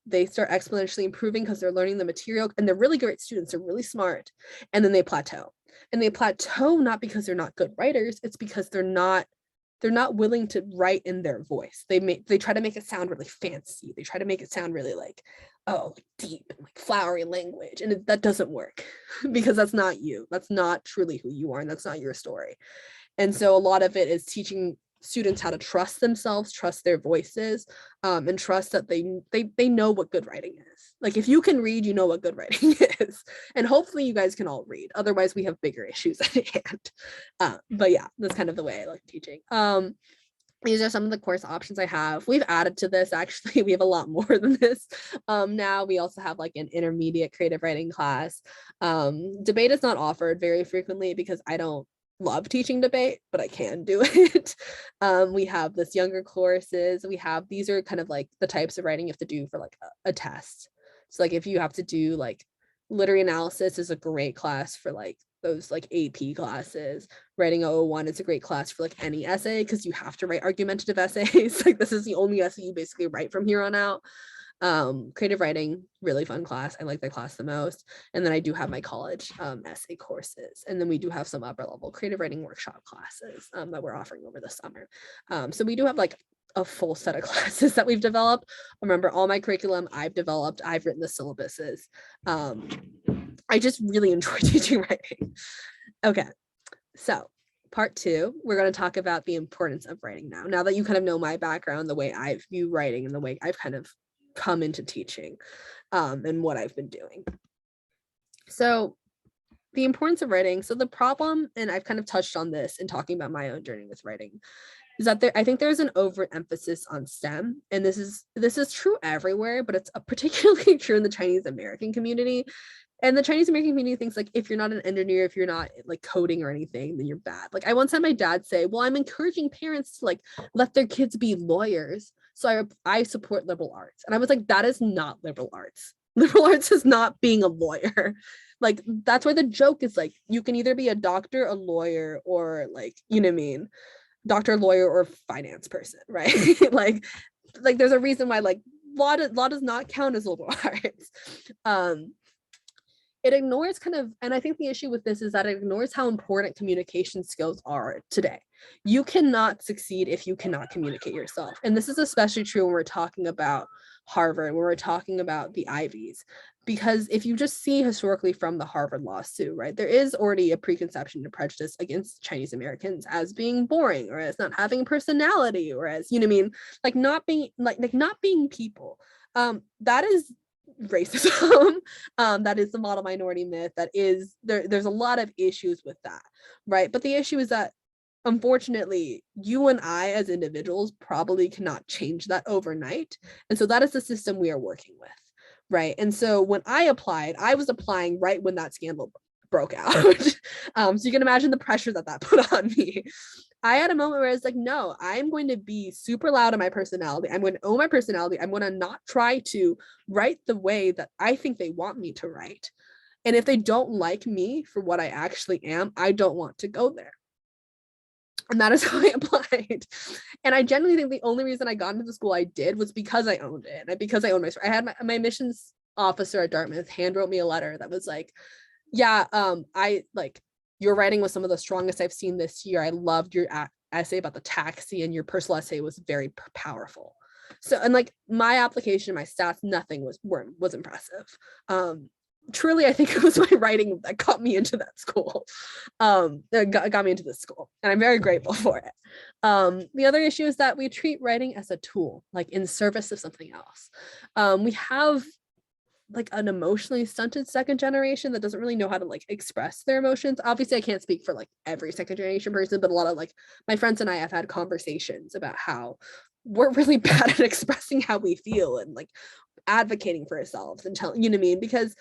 they start exponentially improving because they're learning the material and they're really great students. They're really smart. And then they plateau. And they plateau not because they're not good writers. It's because they're not willing to write in their voice. They try to make it sound really fancy. They try to make it sound really deep and flowery language. And that doesn't work because that's not you. That's not truly who you are. And that's not your story. And so a lot of it is teaching students how to trust themselves, trust their voices, and trust that they know what good writing is. If you can read, you know what good writing is. And hopefully you guys can all read. Otherwise we have bigger issues at hand. But yeah, that's kind of the way I like teaching. These are some of the course options I have. We've added to this, actually. We have a lot more than this. Now we also have an intermediate creative writing class. Debate is not offered very frequently because I don't love teaching debate, but I can do it. We have this younger courses. These are kind of the types of writing you have to do for a test. So if you have to do literary analysis is a great class for those AP classes. Writing 001 is a great class for any essay because you have to write argumentative essays. This is the only essay you basically write from here on out. Creative writing, really fun class. I like that class the most. And then I do have my college essay courses. And then we do have some upper level creative writing workshop classes that we're offering over the summer. So we do have a full set of classes that we've developed. Remember, all my curriculum I've developed, I've written the syllabuses. I just really enjoy teaching writing. Okay, so part two, we're going to talk about the importance of writing now that you kind of know my background, the way I view writing and the way I've kind of come into teaching, and what I've been doing. So the importance of writing. So the problem, and I've kind of touched on this in talking about my own journey with writing, is that I think there's an overemphasis on STEM, and this is true everywhere, but it's particularly true in the Chinese American community. And the Chinese American community thinks like, if you're not an engineer, if you're not like coding or anything, then you're bad. Like I once had my dad say, well, I'm encouraging parents to like let their kids be lawyers, so I support liberal arts. And I was like, that is not liberal arts. Liberal arts is not being a lawyer. Like that's why the joke is like, you can either be a doctor, a lawyer, or like, you know what I mean, doctor, lawyer, or finance person, right? like there's a reason why like law does not count as liberal arts. It ignores kind of, and I think the issue with this is that it ignores how important communication skills are today. You cannot succeed if you cannot communicate yourself. And this is especially true when we're talking about Harvard, when we're talking about the Ivies, because if you just see historically from the Harvard lawsuit, right, there is already a preconception and prejudice against Chinese Americans as being boring, or as not having personality, or as, you know what I mean, like not being like not being people. That is racism. That is the model minority myth. That is there's a lot of issues with that, right? But the issue is that unfortunately you and I as individuals probably cannot change that overnight, and so that is the system we are working with, right? And so when I applied, I was applying right when that scandal broke out. So you can imagine the pressure that put on me. I had a moment where I was like, no, I'm going to be super loud in my personality. I'm going to own my personality. I'm going to not try to write the way that I think they want me to write. And if they don't like me for what I actually am, I don't want to go there. And that is how I applied. And I genuinely think the only reason I got into the school I did was because I owned it. And because I owned my story. I had my admissions officer at Dartmouth hand wrote me a letter that was like, yeah, I like, your writing was some of the strongest I've seen this year. I loved your essay about the taxi, and your personal essay was very powerful. So, and like my application, my stats, nothing was impressive. Truly, I think it was my writing that got me into that school. That got me into this school, and I'm very grateful for it. The other issue is that we treat writing as a tool, like in service of something else. We have like an emotionally stunted second generation that doesn't really know how to like express their emotions. Obviously I can't speak for like every second generation person, but a lot of like my friends and I have had conversations about how we're really bad at expressing how we feel and like advocating for ourselves and telling, you know what I mean? Because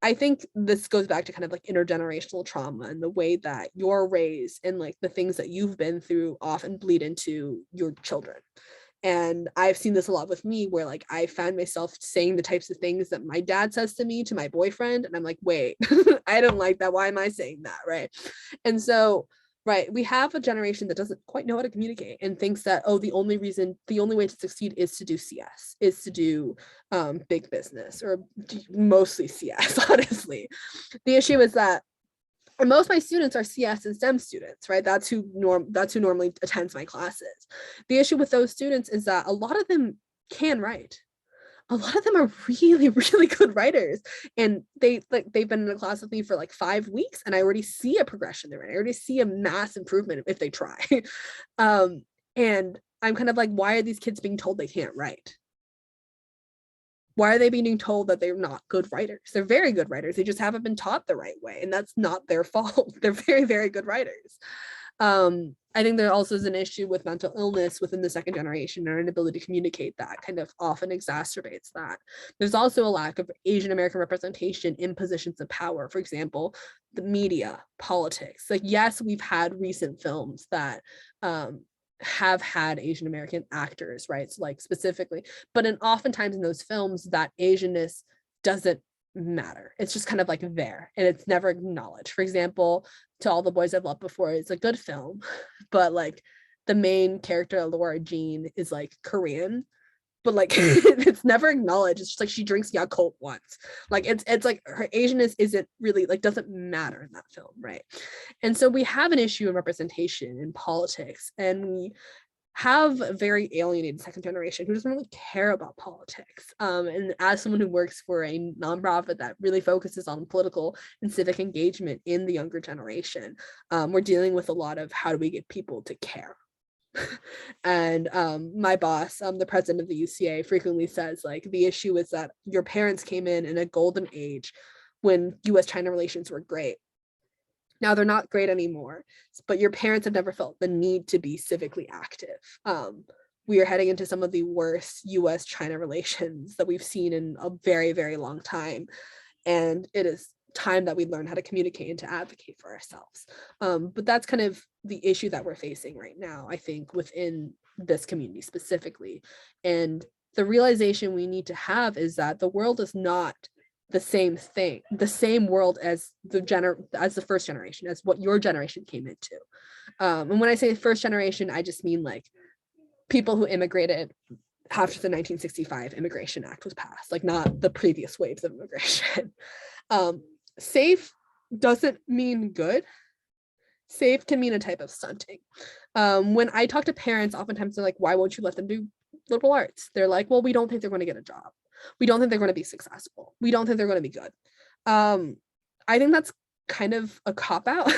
I think this goes back to kind of like intergenerational trauma and the way that you're raised and like the things that you've been through often bleed into your children. And I've seen this a lot with me where like I found myself saying the types of things that my dad says to me, to my boyfriend. And I'm like, wait, I don't like that. Why am I saying that? Right. And so, right, we have a generation that doesn't quite know how to communicate and thinks that, oh, the only way to succeed is to do CS, is to do big business, or mostly CS, honestly. The issue is that and most of my students are CS and STEM students, right? That's who normally attends my classes. The issue with those students is that a lot of them can write. A lot of them are really, really good writers. And they've been in a class with me for like 5 weeks, and I already see a progression there. I already see a mass improvement if they try. And I'm kind of like, why are these kids being told they can't write? Why are they being told that they're not good writers? They're very good writers. They just haven't been taught the right way, and that's not their fault. They're very, very good writers. I think there also is an issue with mental illness within the second generation, and our inability to communicate that kind of often exacerbates that. There's also a lack of Asian American representation in positions of power. For example, the media, politics. Like, yes, we've had recent films that have had Asian American actors, right? So like specifically, but oftentimes in those films, that Asianness doesn't matter. It's just kind of like there, and it's never acknowledged. For example, To All the Boys I've Loved Before is a good film, but like the main character, Laura Jean, is like Korean, but like it's never acknowledged. It's just like she drinks Yakult once. Like it's like her Asianness isn't really like, doesn't matter in that film, right? And so we have an issue in representation in politics, and we have a very alienated second generation who doesn't really care about politics. And as someone who works for a nonprofit that really focuses on political and civic engagement in the younger generation, we're dealing with a lot of how do we get people to care. And my boss, the president of the UCA, frequently says like the issue is that your parents came in a golden age when US-China relations were great. Now they're not great anymore, but your parents have never felt the need to be civically active. We are heading into some of the worst US-China relations that we've seen in a very, very long time. And it is time that we learn how to communicate and to advocate for ourselves. But that's kind of the issue that we're facing right now, I think, within this community specifically. And the realization we need to have is that the world is not the same thing, the same world as the first generation, as what your generation came into. And when I say first generation, I just mean like people who immigrated after the 1965 Immigration Act was passed, like not the previous waves of immigration. Safe doesn't mean good. Safe can mean a type of stunting. When I talk to parents, oftentimes they're like, why won't you let them do liberal arts? They're like, well, we don't think they're going to get a job. We don't think they're going to be successful. We don't think they're going to be good. I think that's kind of a cop-out.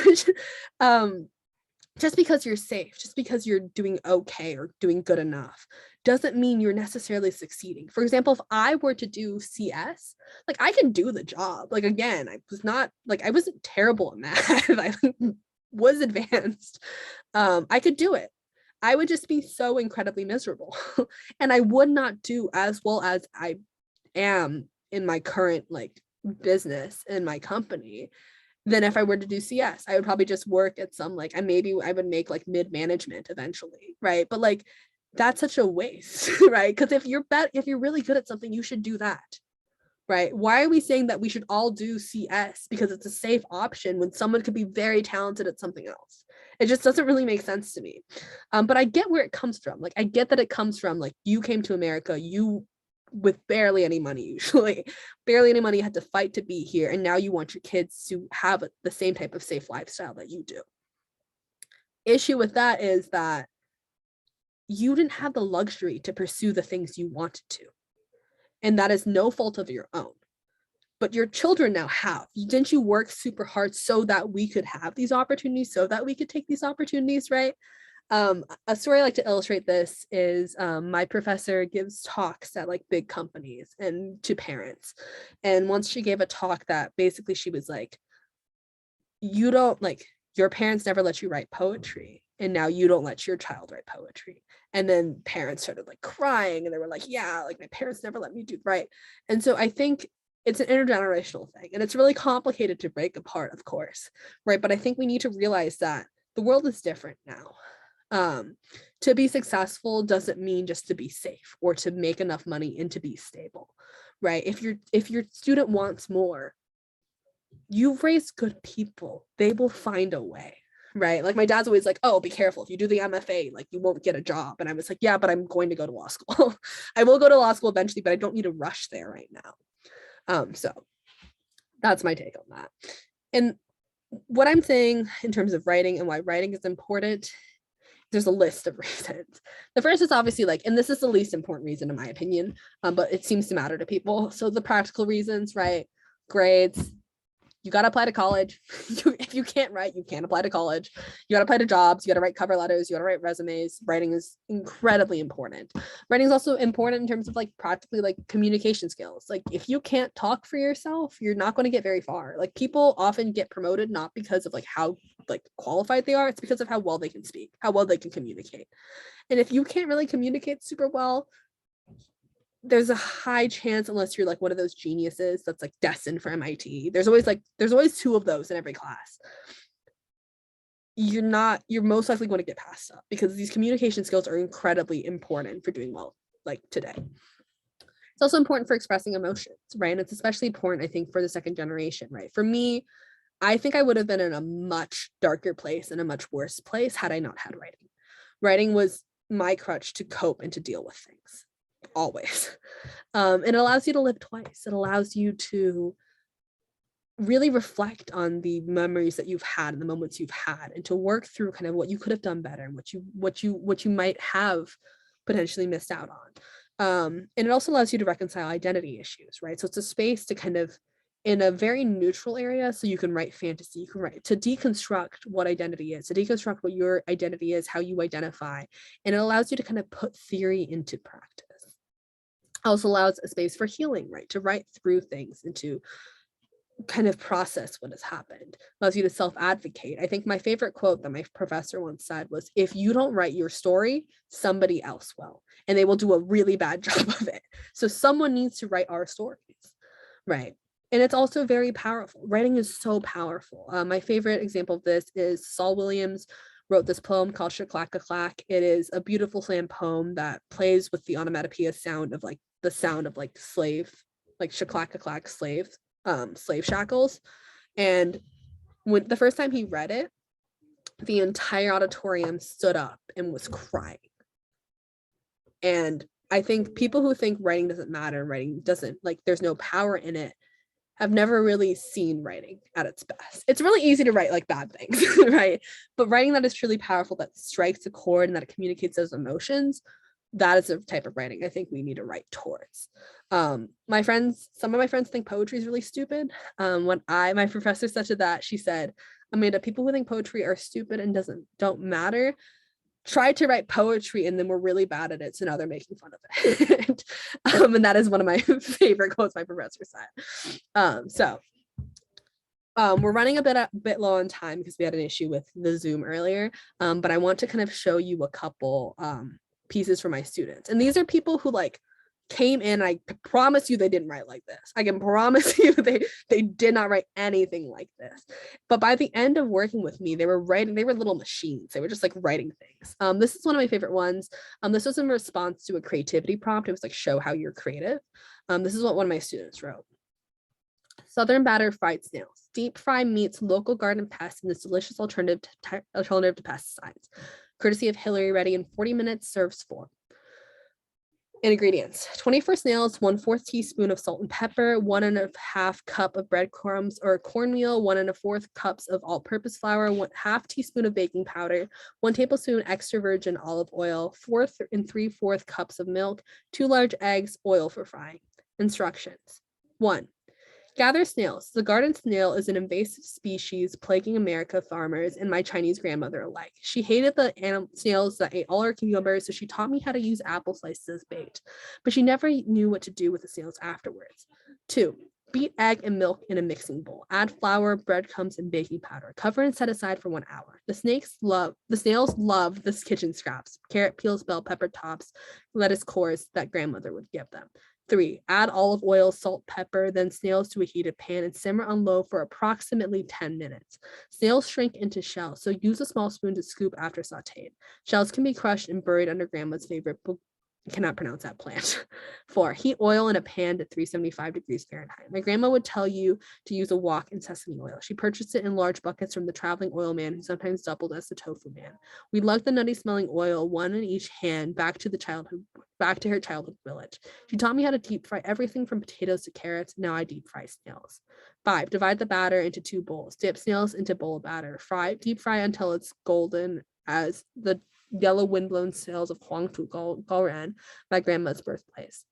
Just because you're safe, just because you're doing okay or doing good enough, doesn't mean you're necessarily succeeding. For example, if I were to do CS, like I can do the job. Like again, I wasn't terrible at math. I was advanced. I could do it. I would just be so incredibly miserable. And I would not do as well as I am in my current like business in my company than if I were to do CS. I would probably just work at some like, and maybe I would make like mid-management eventually, right? But like that's such a waste, right? Because if you're really good at something, you should do that, right? Why are we saying that we should all do CS because it's a safe option when someone could be very talented at something else? It just doesn't really make sense to me. But I get where it comes from. Like I get that it comes from like you came to America, you with barely any money, usually barely any money, had to fight to be here, and now you want your kids to have the same type of safe lifestyle that you do. Issue with that is that you didn't have the luxury to pursue the things you wanted to, and that is no fault of your own, but your children now have. Didn't you work super hard so that we could have these opportunities, so that we could take these opportunities, right? A story I like to illustrate this is my professor gives talks at like big companies and to parents. And once she gave a talk that basically she was like, you don't like, your parents never let you write poetry, and now you don't let your child write poetry. And then parents started like crying and they were like, yeah, like my parents never let me do right. And so I think it's an intergenerational thing, and it's really complicated to break apart, of course, right? But I think we need to realize that the world is different now. To be successful doesn't mean just to be safe or to make enough money and to be stable, right? If your student wants more, you've raised good people. They will find a way, right? Like my dad's always like, oh, be careful. If you do the MFA, like you won't get a job. And I was like, yeah, but I'm going to go to law school. I will go to law school eventually, but I don't need to rush there right now. So that's my take on that. And what I'm saying in terms of writing and why writing is important, there's a list of reasons. The first is obviously like, and this is the least important reason in my opinion, but it seems to matter to people. So the practical reasons, right? Grades. You got to apply to college. If you can't write, you can't apply to college. You got to apply to jobs. You got to write cover letters. You got to write resumes. Writing is incredibly important. Writing is also important in terms of like practically like communication skills. Like if you can't talk for yourself, you're not going to get very far. Like people often get promoted not because of like how like qualified they are. It's because of how well they can speak, how well they can communicate. And if you can't really communicate super well, there's a high chance, unless you're like one of those geniuses that's like destined for MIT, there's always two of those in every class. You're most likely going to get passed up because these communication skills are incredibly important for doing well like today. It's also important for expressing emotions, right? And it's especially important, I think, for the second generation, right? For me, I think I would have been in a much darker place and a much worse place had I not had writing. Writing was my crutch to cope and to deal with things. Always. It allows you to live twice. It allows you to really reflect on the memories that you've had and the moments you've had, and to work through kind of what you could have done better and what you might have potentially missed out on. And it also allows you to reconcile identity issues, right? So it's a space to kind of, in a very neutral area, so you can write fantasy, you can write to deconstruct what identity is, to deconstruct what your identity is, how you identify, and it allows you to kind of put theory into practice. Also allows a space for healing, right? To write through things and to kind of process what has happened. Allows you to self-advocate. I think my favorite quote that my professor once said was, if you don't write your story, somebody else will, and they will do a really bad job of it. So someone needs to write our stories, right? And it's also very powerful. Writing is so powerful. My favorite example of this is Saul Williams wrote this poem called Shaklaka-Clack. It is a beautiful slam poem that plays with the onomatopoeia sound of like the sound of like slave, like Shaklaka-Clack slave, slave shackles. And when the first time he read it, the entire auditorium stood up and was crying. And I think people who think writing doesn't matter, writing doesn't, like, there's no power in it, have never really seen writing at its best. It's really easy to write like bad things, right? But writing that is truly powerful, that strikes a chord and that it communicates those emotions, that is the type of writing I think we need to write towards. Some of my friends think poetry is really stupid. When my professor said to that, she said, Amanda, people who think poetry are stupid and don't matter, tried to write poetry and then were really bad at it, so now they're making fun of it. And that is one of my favorite quotes my professor said. We're running a bit low on time because we had an issue with the Zoom earlier, but I want to kind of show you a couple pieces for my students, and these are people who like came in. I promise you they didn't write like this. I can promise you they did not write anything like this. But by the end of working with me, they were little machines. They were just like writing things. This is one of my favorite ones. This was in response to a creativity prompt. It was like, show how you're creative. This is what one of my students wrote. Southern batter fried snails. Deep fry meats local garden pests in this delicious alternative to pesticides. Courtesy of Hillary, ready in 40 minutes, serves 4. Ingredients: 24 snails, 1/4 teaspoon of salt and pepper, 1.5 cup of breadcrumbs or cornmeal, 1 1/4 cups of all-purpose flour, 1/2 teaspoon of baking powder, 1 tablespoon extra virgin olive oil, 4 3/4 cups of milk, 2 large eggs, oil for frying. Instructions: 1. Gather snails. The garden snail is an invasive species plaguing America farmers and my Chinese grandmother alike. She hated the snails that ate all our cucumbers, so she taught me how to use apple slices as bait, but she never knew what to do with the snails afterwards. 2. Beat egg and milk in a mixing bowl. Add flour, breadcrumbs, and baking powder. Cover and set aside for 1 hour. The snails love this kitchen scraps, carrot peels, bell pepper tops, lettuce cores that grandmother would give them. 3. Add olive oil, salt, pepper, then snails to a heated pan and simmer on low for approximately 10 minutes. Snails shrink into shells, so use a small spoon to scoop after sauteed. Shells can be crushed and buried under grandma's favorite cannot pronounce that plant. 4. Heat oil in a pan to 375 degrees Fahrenheit. My grandma would tell you to use a wok in sesame oil. She purchased it in large buckets from the traveling oil man who sometimes doubled as the tofu man. We lugged the nutty smelling oil, one in each hand, back to her childhood village. She taught me how to deep fry everything from potatoes to carrots. Now I deep fry snails. 5. Divide the batter into 2 bowls. Dip snails into bowl of batter. Deep fry until it's golden as the yellow windblown sails of Huangfu Gaoren, my grandma's birthplace.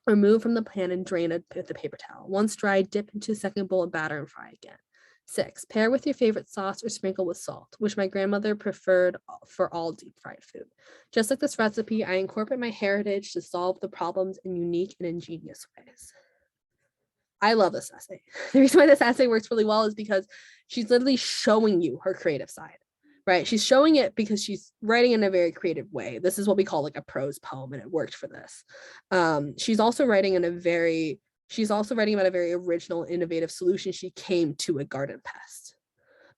Remove from the pan and drain it with a paper towel. Once dry, dip into a second bowl of batter and fry again. 6. Pair with your favorite sauce or sprinkle with salt, which my grandmother preferred for all deep fried food. Just like this recipe, I incorporate my heritage to solve the problems in unique and ingenious ways. I love this essay. The reason why this essay works really well is because she's literally showing you her creative side. Right. She's showing it because she's writing in a very creative way. This is what we call like a prose poem, and it worked for this. She's also writing about a very original, innovative solution she came to a garden pest.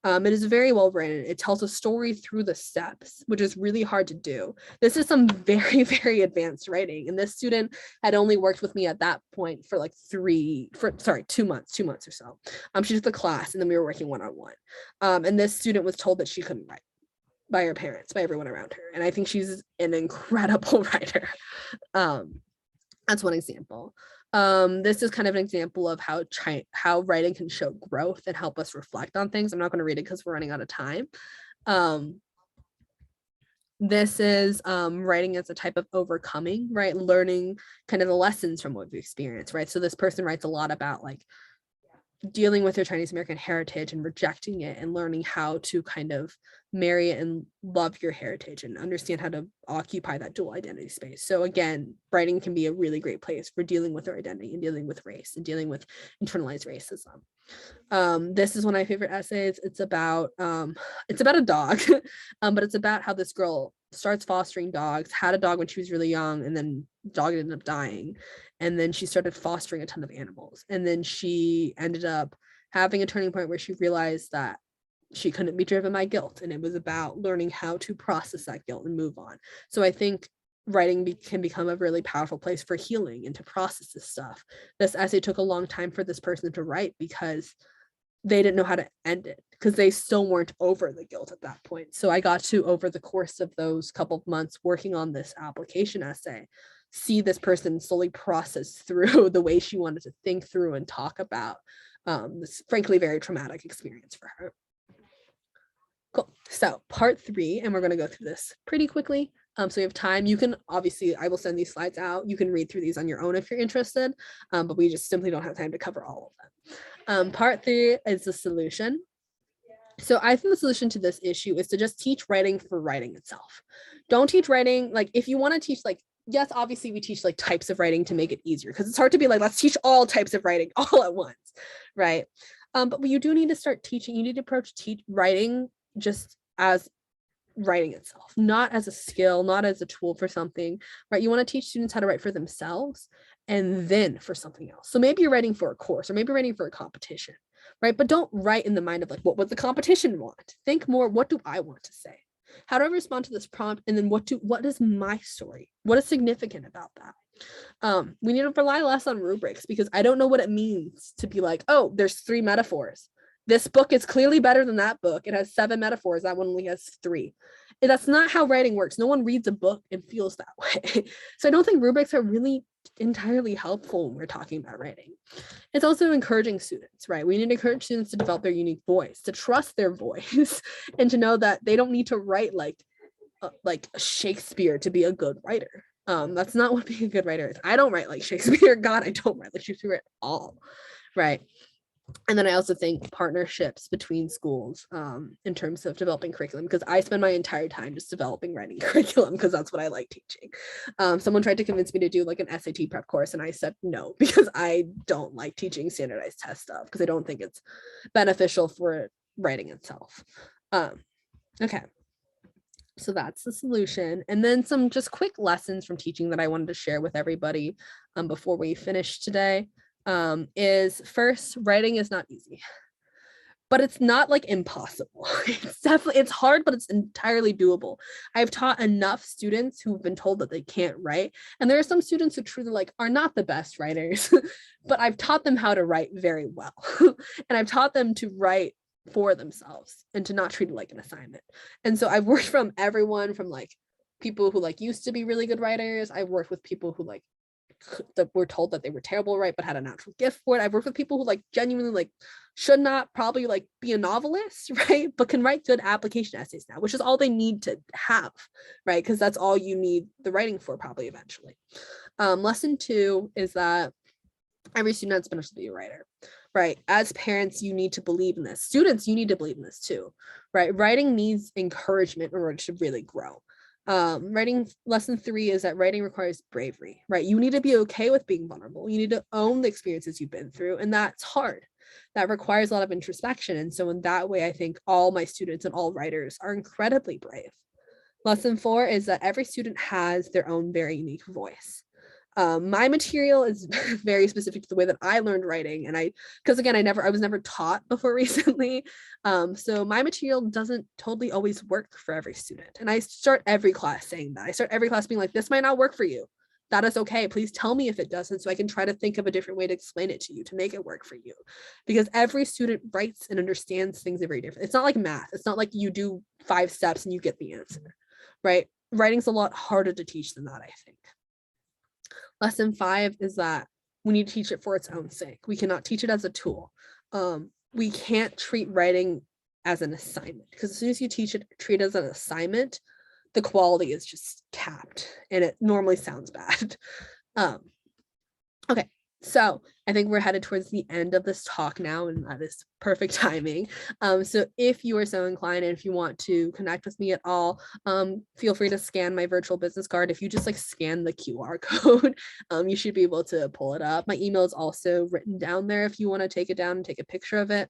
It is very well written. It tells a story through the steps, which is really hard to do. This is some very, very advanced writing. And this student had only worked with me at that point for like 2 months or so. She took the class and then we were working one-on-one. And this student was told that she couldn't write by her parents, by everyone around her. And I think she's an incredible writer. That's one example. This is kind of an example of how writing can show growth and help us reflect on things. I'm not going to read it because we're running out of time. This is writing as a type of overcoming, right? Learning kind of the lessons from what we've experienced, right? So this person writes a lot about like dealing with your Chinese American heritage and rejecting it and learning how to kind of marry it and love your heritage and understand how to occupy that dual identity space. So again, writing can be a really great place for dealing with our identity and dealing with race and dealing with internalized racism. This is one of my favorite essays. It's about a dog, but it's about how this girl starts fostering dogs, had a dog when she was really young, and then the dog ended up dying. And then she started fostering a ton of animals. And then she ended up having a turning point where she realized that she couldn't be driven by guilt. And it was about learning how to process that guilt and move on. So I think writing can become a really powerful place for healing and to process this stuff. This essay took a long time for this person to write because they didn't know how to end it because they still weren't over the guilt at that point. So I got to, over the course of those couple of months working on this application essay, see this person slowly process through the way she wanted to think through and talk about this frankly very traumatic experience for her. Cool. So part 3, and we're going to go through this pretty quickly. So we have time. You can obviously, I will send these slides out. You can read through these on your own if you're interested, but we just simply don't have time to cover all of them. Part 3 is the solution. So I think the solution to this issue is to just teach writing for writing itself. Don't teach writing, like if you want to teach, like, yes, obviously we teach like types of writing to make it easier because it's hard to be like, let's teach all types of writing all at once, right? But you do need to start teaching, you need to approach writing just as writing itself, not as a skill, not as a tool for something, right? You want to teach students how to write for themselves and then for something else. So maybe you're writing for a course or maybe you're writing for a competition, right? But don't write in the mind of like, what would the competition want? Think more, what do I want to say? How do I respond to this prompt? And then what is my story? What is significant about that? We need to rely less on rubrics because I don't know what it means to be like, oh, there's 3 metaphors. This book is clearly better than that book. It has 7 metaphors. That one only has 3. And that's not how writing works. No one reads a book and feels that way. So I don't think rubrics are really entirely helpful when we're talking about writing. It's also encouraging students, right? We need to encourage students to develop their unique voice, to trust their voice, and to know that they don't need to write like Shakespeare to be a good writer. That's not what being a good writer is. I don't write like Shakespeare. God, I don't write like Shakespeare at all, right? And then I also think partnerships between schools in terms of developing curriculum, because I spend my entire time just developing writing curriculum because that's what I like teaching. Someone tried to convince me to do like an SAT prep course and I said no, because I don't like teaching standardized test stuff because I don't think it's beneficial for writing itself. Okay. So that's the solution. And then some just quick lessons from teaching that I wanted to share with everybody before we finish today. Is first, writing is not easy, but it's not like impossible. It's hard, but it's entirely doable. I've taught enough students who've been told that they can't write. And there are some students who truly like are not the best writers, but I've taught them how to write very well. And I've taught them to write for themselves and to not treat it like an assignment. And so I've worked from everyone from like people who like used to be really good writers. I've worked with people who like that were told that they were terrible, right, but had a natural gift for it. I've worked with people who like genuinely like should not probably like be a novelist, right, but can write good application essays now, which is all they need to have, right, because that's all you need the writing for probably eventually. Lesson 2 is that every student has potential to be a writer, right? As parents, you need to believe in this. Students, you need to believe in this too, right? Writing needs encouragement in order to really grow. Lesson 3 is that writing requires bravery, right? You need to be okay with being vulnerable. You need to own the experiences you've been through, and that's hard. That requires a lot of introspection. And so in that way, I think all my students and all writers are incredibly brave. Lesson 4 is that every student has their own very unique voice. My material is very specific to the way that I learned writing, and because again, I was never taught before recently, so my material doesn't totally always work for every student. And I start every class saying that. I start every class being like, this might not work for you. That is okay. Please tell me if it doesn't, so I can try to think of a different way to explain it to you to make it work for you. Because every student writes and understands things very different. It's not like math. It's not like you do 5 steps and you get the answer, right? Writing's a lot harder to teach than that, I think. Lesson 5 is that we need to teach it for its own sake. We cannot teach it as a tool. We can't treat writing as an assignment, because as soon as you treat it as an assignment, the quality is just capped and it normally sounds bad. Okay, so I think we're headed towards the end of this talk now, and that is perfect timing. So if you are so inclined and if you want to connect with me at all, feel free to scan my virtual business card. If you just like scan the QR code, you should be able to pull it up. My email is also written down there if you want to take it down and take a picture of it.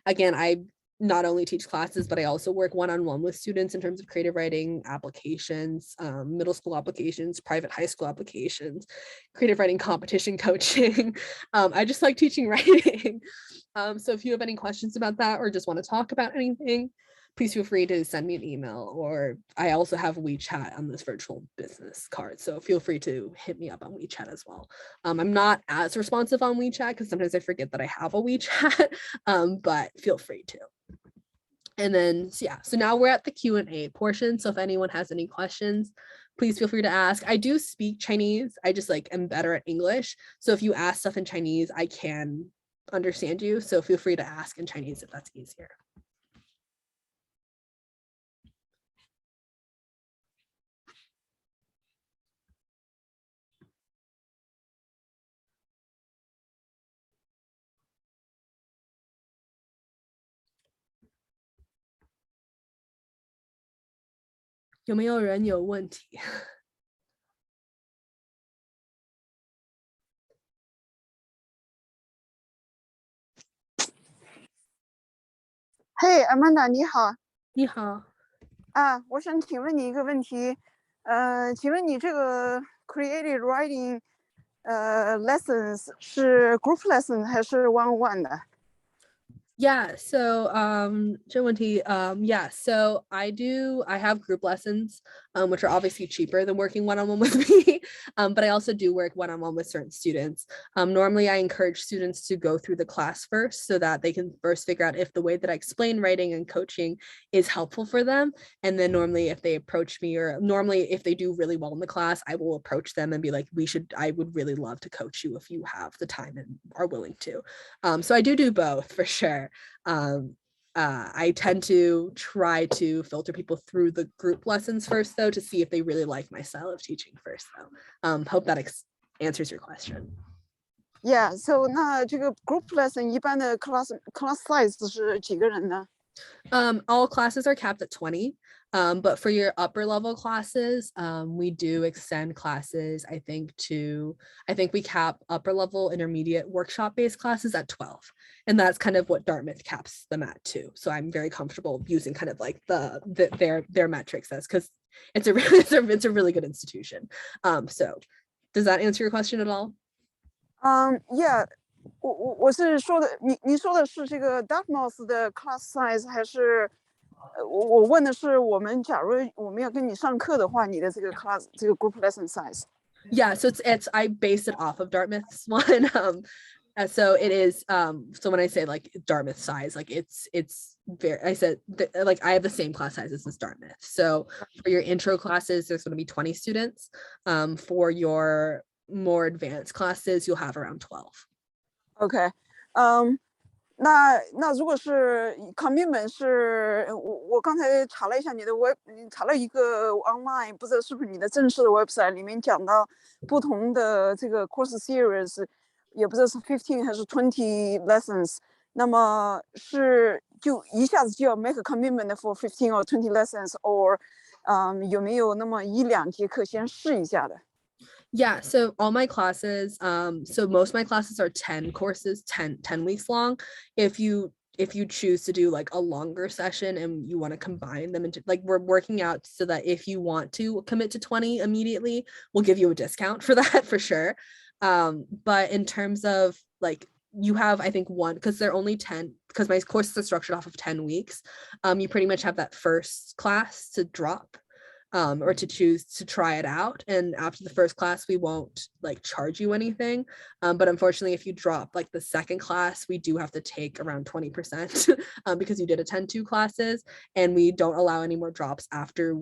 Again, I not only teach classes, but I also work one-on-one with students in terms of creative writing applications, middle school applications, private high school applications, creative writing competition coaching. I just like teaching writing. So if you have any questions about that or just want to talk about anything, please feel free to send me an email, or I also have WeChat on this virtual business card. So feel free to hit me up on WeChat as well. I'm not as responsive on WeChat because sometimes I forget that I have a WeChat, but feel free to. And then, so now we're at the Q&A portion. So if anyone has any questions, please feel free to ask. I do speak Chinese. I just like am better at English. So if you ask stuff in Chinese, I can understand you. So feel free to ask in Chinese if that's easier. "有没有人有问题?" Hey Amanda，你好。你好。我想请问你一个问题，请问你这个 creative writing lessons 是 group lesson 还是 one-on-one 的？ Yeah, so yeah, so I have group lessons, which are obviously cheaper than working one-on-one with me, but I also do work one-on-one with certain students. Normally I encourage students to go through the class first so that they can first figure out if the way that I explain writing and coaching is helpful for them. And then normally if they approach me, or normally if they do really well in the class, I will approach them and be like, I would really love to coach you if you have the time and are willing to. So I do both for sure. I tend to try to filter people through the group lessons first, though, to see if they really like my style of teaching first, though. Hope that answers your question. Yeah, so 那这个 group lesson 一般的 class size 是几个人呢？ All classes are capped at 20. But for your upper level classes, we do extend classes, I think we cap upper level intermediate workshop based classes at 12. And that's kind of what Dartmouth caps them at too. So I'm very comfortable using kind of like their metrics as, because it's a really good institution. So does that answer your question at all? Yeah. 我是说的，你说的是这个 Dartmouth 的 class size 还是我问的是我们假如我们要跟你上课的话，你的这个 class 这个 group lesson size？ Yeah, so it's I based it off of Dartmouth's one. So it is so when I say like Dartmouth size, like it's very, I said like I have the same class sizes as Dartmouth. So for your intro classes, there's going to be 20 students. For your more advanced classes, you'll have around 12. OK， 那如果是 commitment 是我刚才查了一下你的查了一个 online， 不知道是不是你的正式的 website 里面讲到不同的这个 course series， 也不知道是15还是20 lessons， 那么是就一下子就要 make a commitment for 15 or 20 lessons or 有没有那么1-2节课先试一下的？ Yeah, so all my classes, so most of my classes are 10 courses, 10 weeks long. If you choose to do like a longer session and you want to combine them into, like, we're working out so that if you want to commit to 20 immediately, we'll give you a discount for that for sure. But in terms of like, you have, I think one, because they're only 10, because my courses are structured off of 10 weeks. You pretty much have that first class to drop. Or to choose to try it out, and after the first class we won't like charge you anything, but unfortunately if you drop like the second class, we do have to take around 20% because you did attend 2 classes, and we don't allow any more drops after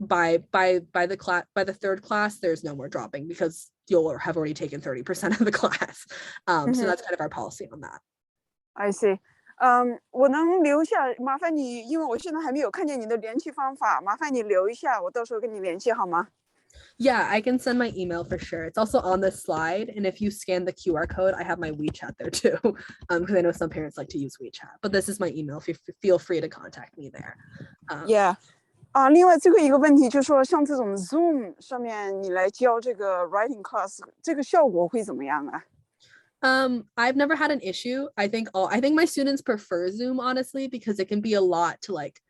by the third class, there's no more dropping because you'll have already taken 30% of the class. So that's kind of our policy on that. I see. 我能留下，麻烦你，因为我现在还没有看见你的联系方法，麻烦你留一下，我到时候跟你联系好吗？ Yeah, I can send my email for sure. It's also on this slide. And if you scan the QR code, I have my WeChat there too. Because I know some parents like to use WeChat. But this is my email. Feel free to contact me there. Yeah. 另外最后一个问题就是说，像这种 Zoom 上面你来教这个 writing class，这个效果会怎么样啊？ I've never had an issue. I think my students prefer Zoom, honestly, because it can be a lot to like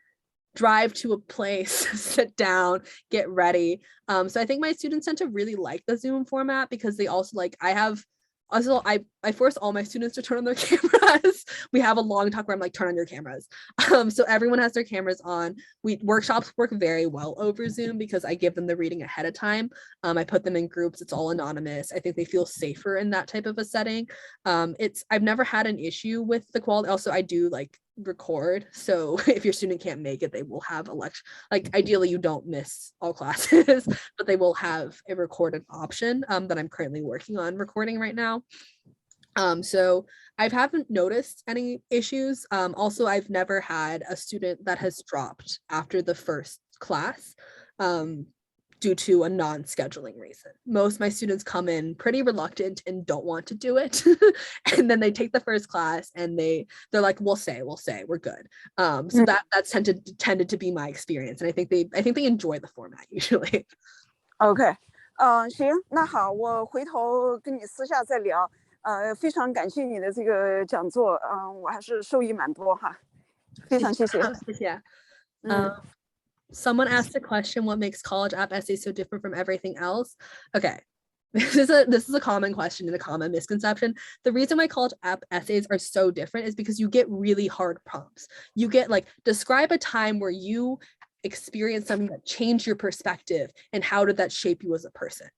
drive to a place, sit down, get ready. So I think my students tend to really like the Zoom format because they also like, I force all my students to turn on their cameras. We have a long talk where I'm like, turn on your cameras. So everyone has their cameras on. Workshops work very well over Zoom because I give them the reading ahead of time. I put them in groups. It's all anonymous. I think they feel safer in that type of a setting. I've never had an issue with the quality. Also, I do like record, so if your student can't make it, they will have a lecture. Like ideally you don't miss all classes, but they will have a recorded option that I'm currently working on recording right now. So I haven't noticed any issues. Also, I've never had a student that has dropped after the first class due to a non-scheduling reason. Most of my students come in pretty reluctant and don't want to do it. And then they take the first class and they're like, we'll say, we're good. So that's tended to be my experience. And I think they enjoy the format usually. OK， 行，那好，我回头跟你私下再聊。非常感谢你的这个讲座，我还是受益蛮多哈，非常谢谢。谢谢。Someone asked a question, what makes college app essays so different from everything else? Okay. This is a common question and a common misconception. The reason why college app essays are so different is because you get really hard prompts. You get like, describe a time where you experienced something that changed your perspective and how did that shape you as a person,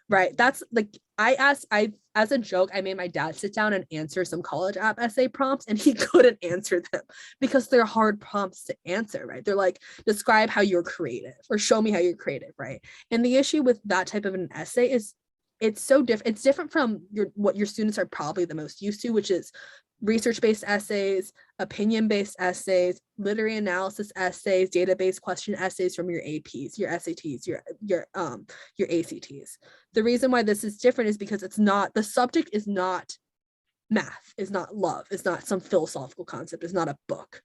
right? That's like, as a joke, I made my dad sit down and answer some college app essay prompts and he couldn't answer them because they're hard prompts to answer, right? They're like, describe how you're creative or show me how you're creative, right? And the issue with that type of an essay is it's so different. It's different from what your students are probably the most used to, which is research-based essays, opinion-based essays, literary analysis essays, database question essays from your APs, your SATs, your ACTs. The reason why this is different is because the subject is not math, is not love, is not some philosophical concept, is not a book.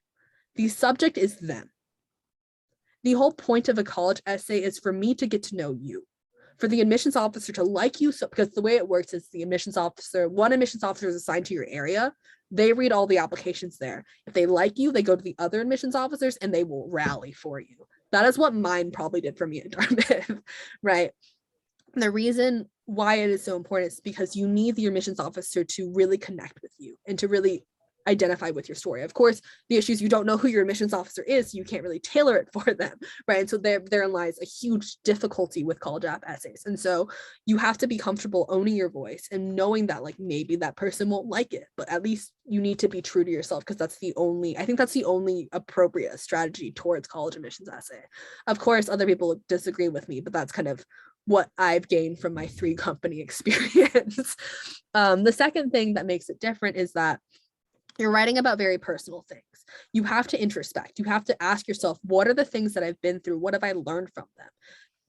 The subject is them. The whole point of a college essay is for me to get to know you, for the admissions officer to like you. So because the way it works is one admissions officer is assigned to your area. They read all the applications there. If they like you, they go to the other admissions officers and they will rally for you. That is what mine probably did for me at Dartmouth, right? And the reason why it is so important is because you need the admissions officer to really connect with you and to really identify with your story. Of course, the issue is you don't know who your admissions officer is, so you can't really tailor it for them, right? And so therein lies a huge difficulty with college app essays. And so you have to be comfortable owning your voice and knowing that like maybe that person won't like it, but at least you need to be true to yourself because I think that's the only appropriate strategy towards college admissions essay. Of course, other people disagree with me, but that's kind of what I've gained from my 3-company experience. The second thing that makes it different is that you're writing about very personal things. You have to introspect. You have to ask yourself, what are the things that I've been through? What have I learned from them?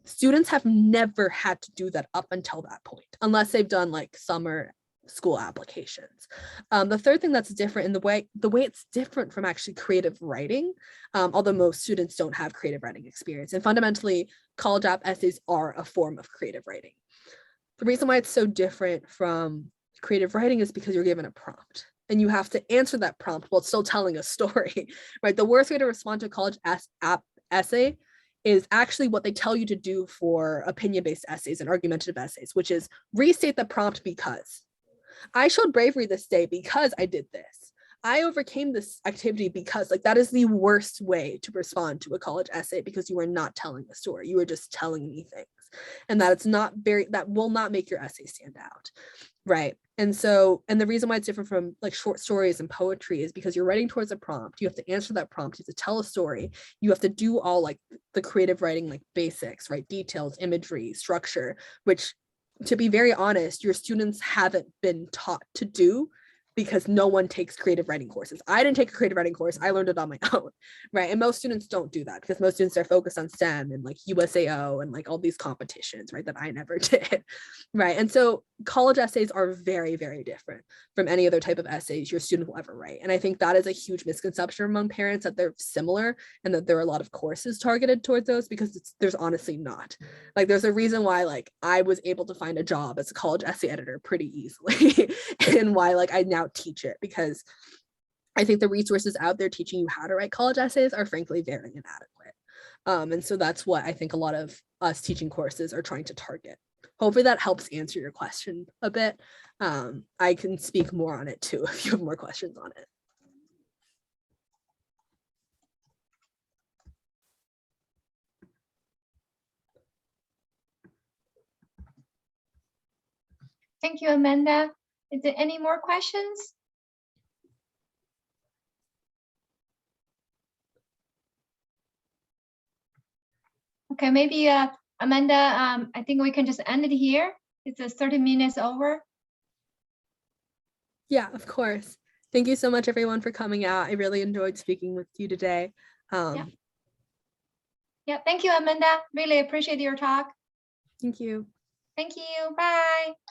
Students have never had to do that up until that point, unless they've done like summer school applications. The third thing that's different in the way it's different from actually creative writing, although most students don't have creative writing experience. And fundamentally, college app essays are a form of creative writing. The reason why it's so different from creative writing is because you're given a prompt. And you have to answer that prompt while still telling a story, right? The worst way to respond to a college app essay is actually what they tell you to do for opinion-based essays and argumentative essays, which is restate the prompt because. I showed bravery this day because I did this. I overcame this activity because like that is the worst way to respond to a college essay, because you are not telling a story. You are just telling me things. And that will not make your essay stand out. Right. And so, and the reason why it's different from like short stories and poetry is because you're writing towards a prompt. You have to answer that prompt. You have to tell a story. You have to do all like the creative writing, like basics, right? Details, imagery, structure, which, to be very honest, your students haven't been taught to do, because no one takes creative writing courses. I didn't take a creative writing course. I learned it on my own, right? And most students don't do that, because most students are focused on STEM and like USAO and like all these competitions, right? That I never did, right? And so college essays are very, very different from any other type of essays your student will ever write. And I think that is a huge misconception among parents, that they're similar and that there are a lot of courses targeted towards those, because there's honestly not. Like there's a reason why like I was able to find a job as a college essay editor pretty easily and why like I now teach it, because I think the resources out there teaching you how to write college essays are frankly very inadequate. And so that's what I think a lot of us teaching courses are trying to target. Hopefully that helps answer your question a bit. I can speak more on it too if you have more questions on it. Thank you, Amanda. Is there any more questions? Okay, maybe Amanda, I think we can just end it here. It's 30 minutes over. Yeah, of course. Thank you so much, everyone, for coming out. I really enjoyed speaking with you today. Yeah, thank you, Amanda. Really appreciate your talk. Thank you. Thank you. Bye.